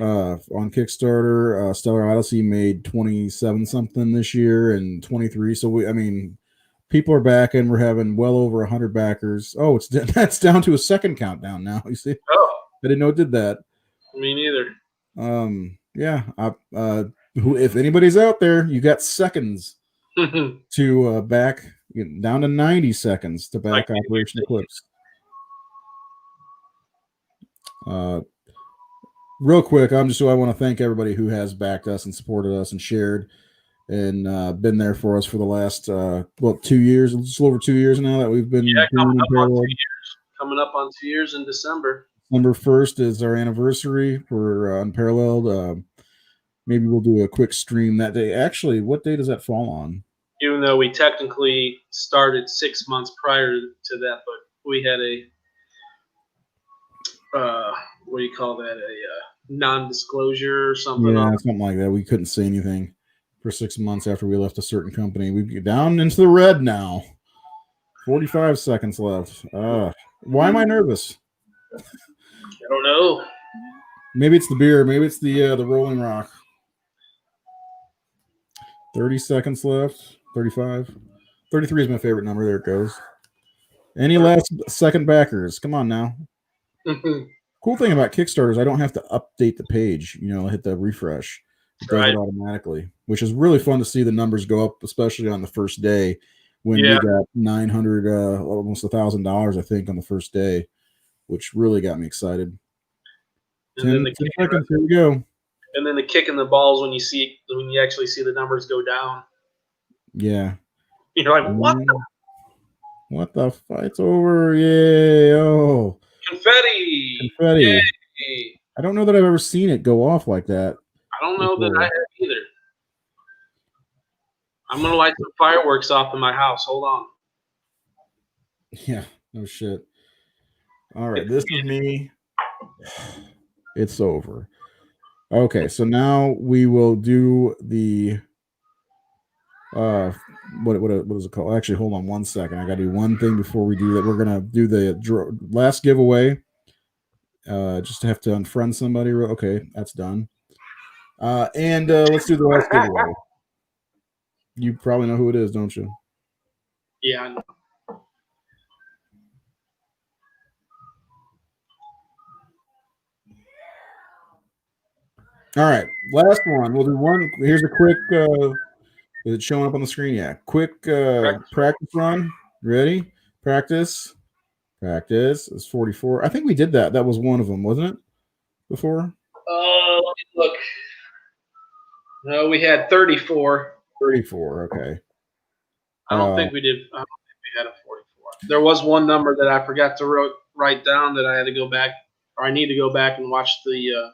On Kickstarter, Stellar Odyssey made 27 something this year and 23. So people are backing. We're having well over 100 backers. Oh, that's down to a second countdown now. You see? Oh, I didn't know it did that. me neither. Yeah. If anybody's out there, you got seconds to back, down to 90 seconds to back Operation Eclipse. Real quick, I want to thank everybody who has backed us and supported us and shared and been there for us for the last 2 years, just over 2 years now that we've been doing Unparalleled. Coming up on 2 years in December. December 1st is our anniversary for Unparalleled. Maybe we'll do a quick stream that day. Actually, what day does that fall on? Even though we technically started 6 months prior to that, but we had a what do you call that? A non-disclosure or something. Yeah, something like that. We couldn't say anything for 6 months after we left a certain company. We get down into the red now. 45 seconds left. Why am I nervous? I don't know. Maybe it's the beer. Maybe it's the Rolling Rock. 30 seconds left. 35. 33 is my favorite number. There it goes. Any last second backers? Come on now. Cool thing about Kickstarter is I don't have to update the page. Hit the refresh. It does it automatically, which is really fun to see the numbers go up, especially on the first day when we got 900, almost $1,000, I think, on the first day, which really got me excited. 10 seconds. Here we go. And then the kick in the balls when you actually see the numbers go down. Yeah. You're like, what? What the fight's over? Yay! Oh, confetti! Yay. I don't know that I've ever seen it go off like that. I don't know that I have either. I'm gonna light some fireworks off in my house. Hold on. Yeah, no shit. All right, this is me. It's over. Okay, so now we will do the what is it called? Actually, hold on 1 second. I got to do one thing before we do that. We're gonna do the last giveaway. Just have to unfriend somebody. Okay, that's done. And let's do the last giveaway. You probably know who it is, don't you? Yeah, I know. All right, last one. We'll do one. Here's a quick. Is it showing up on the screen? Yeah. Quick practice run. Ready? Practice. It's 44. I think we did that. That was one of them, wasn't it? Before? Let me look. No, we had 34. 34. Okay. I don't think we did. I don't think we had a 44. There was one number that I forgot to write down that I had to go back, or I need to go back and watch the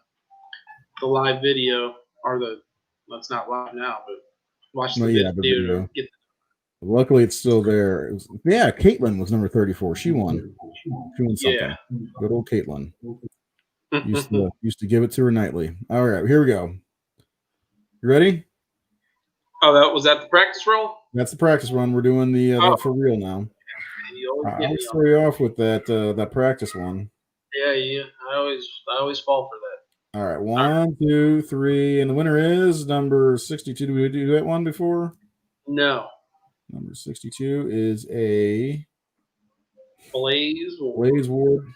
live video, or that's not live now, but watch the video. To get Luckily, it's still there. Caitlin was number 34. She won. She won something. Yeah. Good old Caitlin. Used to give it to her nightly. All right, here we go. You ready? Oh, was that the practice roll? That's the practice run. We're doing the for real now. I'll start you off with that practice one. Yeah. I always fall for that. All right, 1, 2, 3, and the winner is number 62. Did we do that one before? No. Number 62 is a Blaze Ward.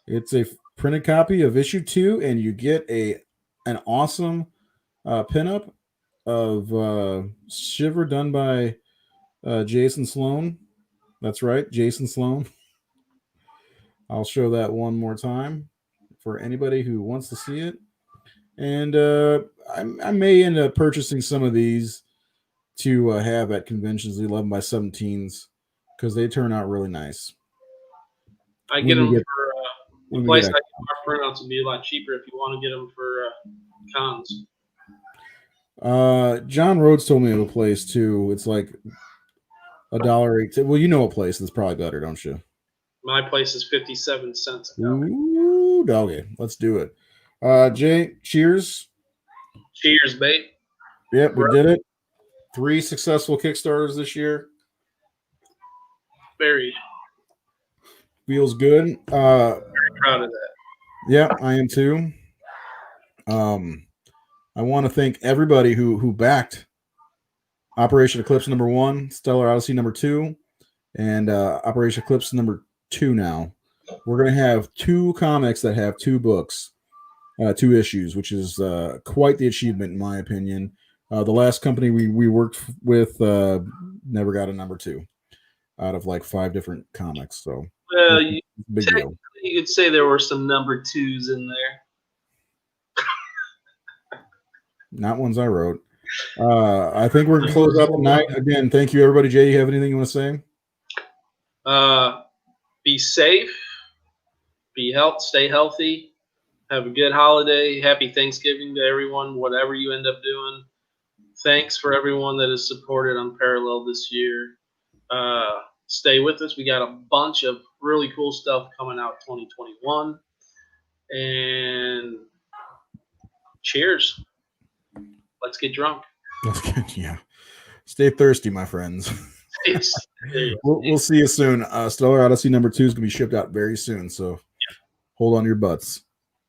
It's a printed copy of issue 2, and you get an awesome pinup of Shiver done by Jason Sloan. That's right, Jason Sloan. I'll show that one more time for anybody who wants to see it. And I may end up purchasing some of these to have at conventions, the 11x17s, because they turn out really nice. I get them for the place I get our printouts would be a lot cheaper if you want to get them for cons. John Rhodes told me of a place too. It's like $1.08. Well, you know a place that's probably better, don't you? My place is 57 cents a copy. Ooh, doggy. Let's do it. Jay, cheers. Cheers, mate. Yep, we did it. 3 successful Kickstarters this year. Very Feels good. proud of that. Yeah, I am too. I want to thank everybody who backed Operation Eclipse #1, Stellar Odyssey #2, and Operation Eclipse #2 now. We're going to have 2 comics that have 2 books, 2 issues, which is quite the achievement in my opinion. The last company we worked with never got a #2 out of like 5 different comics. So Well, big deal. You could say there were some #2s in there. Not ones I wrote. I think we're going to close out the night. Again, thank you, everybody. Jay, you have anything you want to say? Be safe. Stay healthy. Have a good holiday. Happy Thanksgiving to everyone, whatever you end up doing. Thanks for everyone that has supported Unparalleled this year. Stay with us. We got a bunch of really cool stuff coming out 2021. And cheers. Let's get drunk. Yeah. Stay thirsty, my friends. We'll see you soon. Stellar Odyssey #2 is going to be shipped out very soon. So hold on to your butts.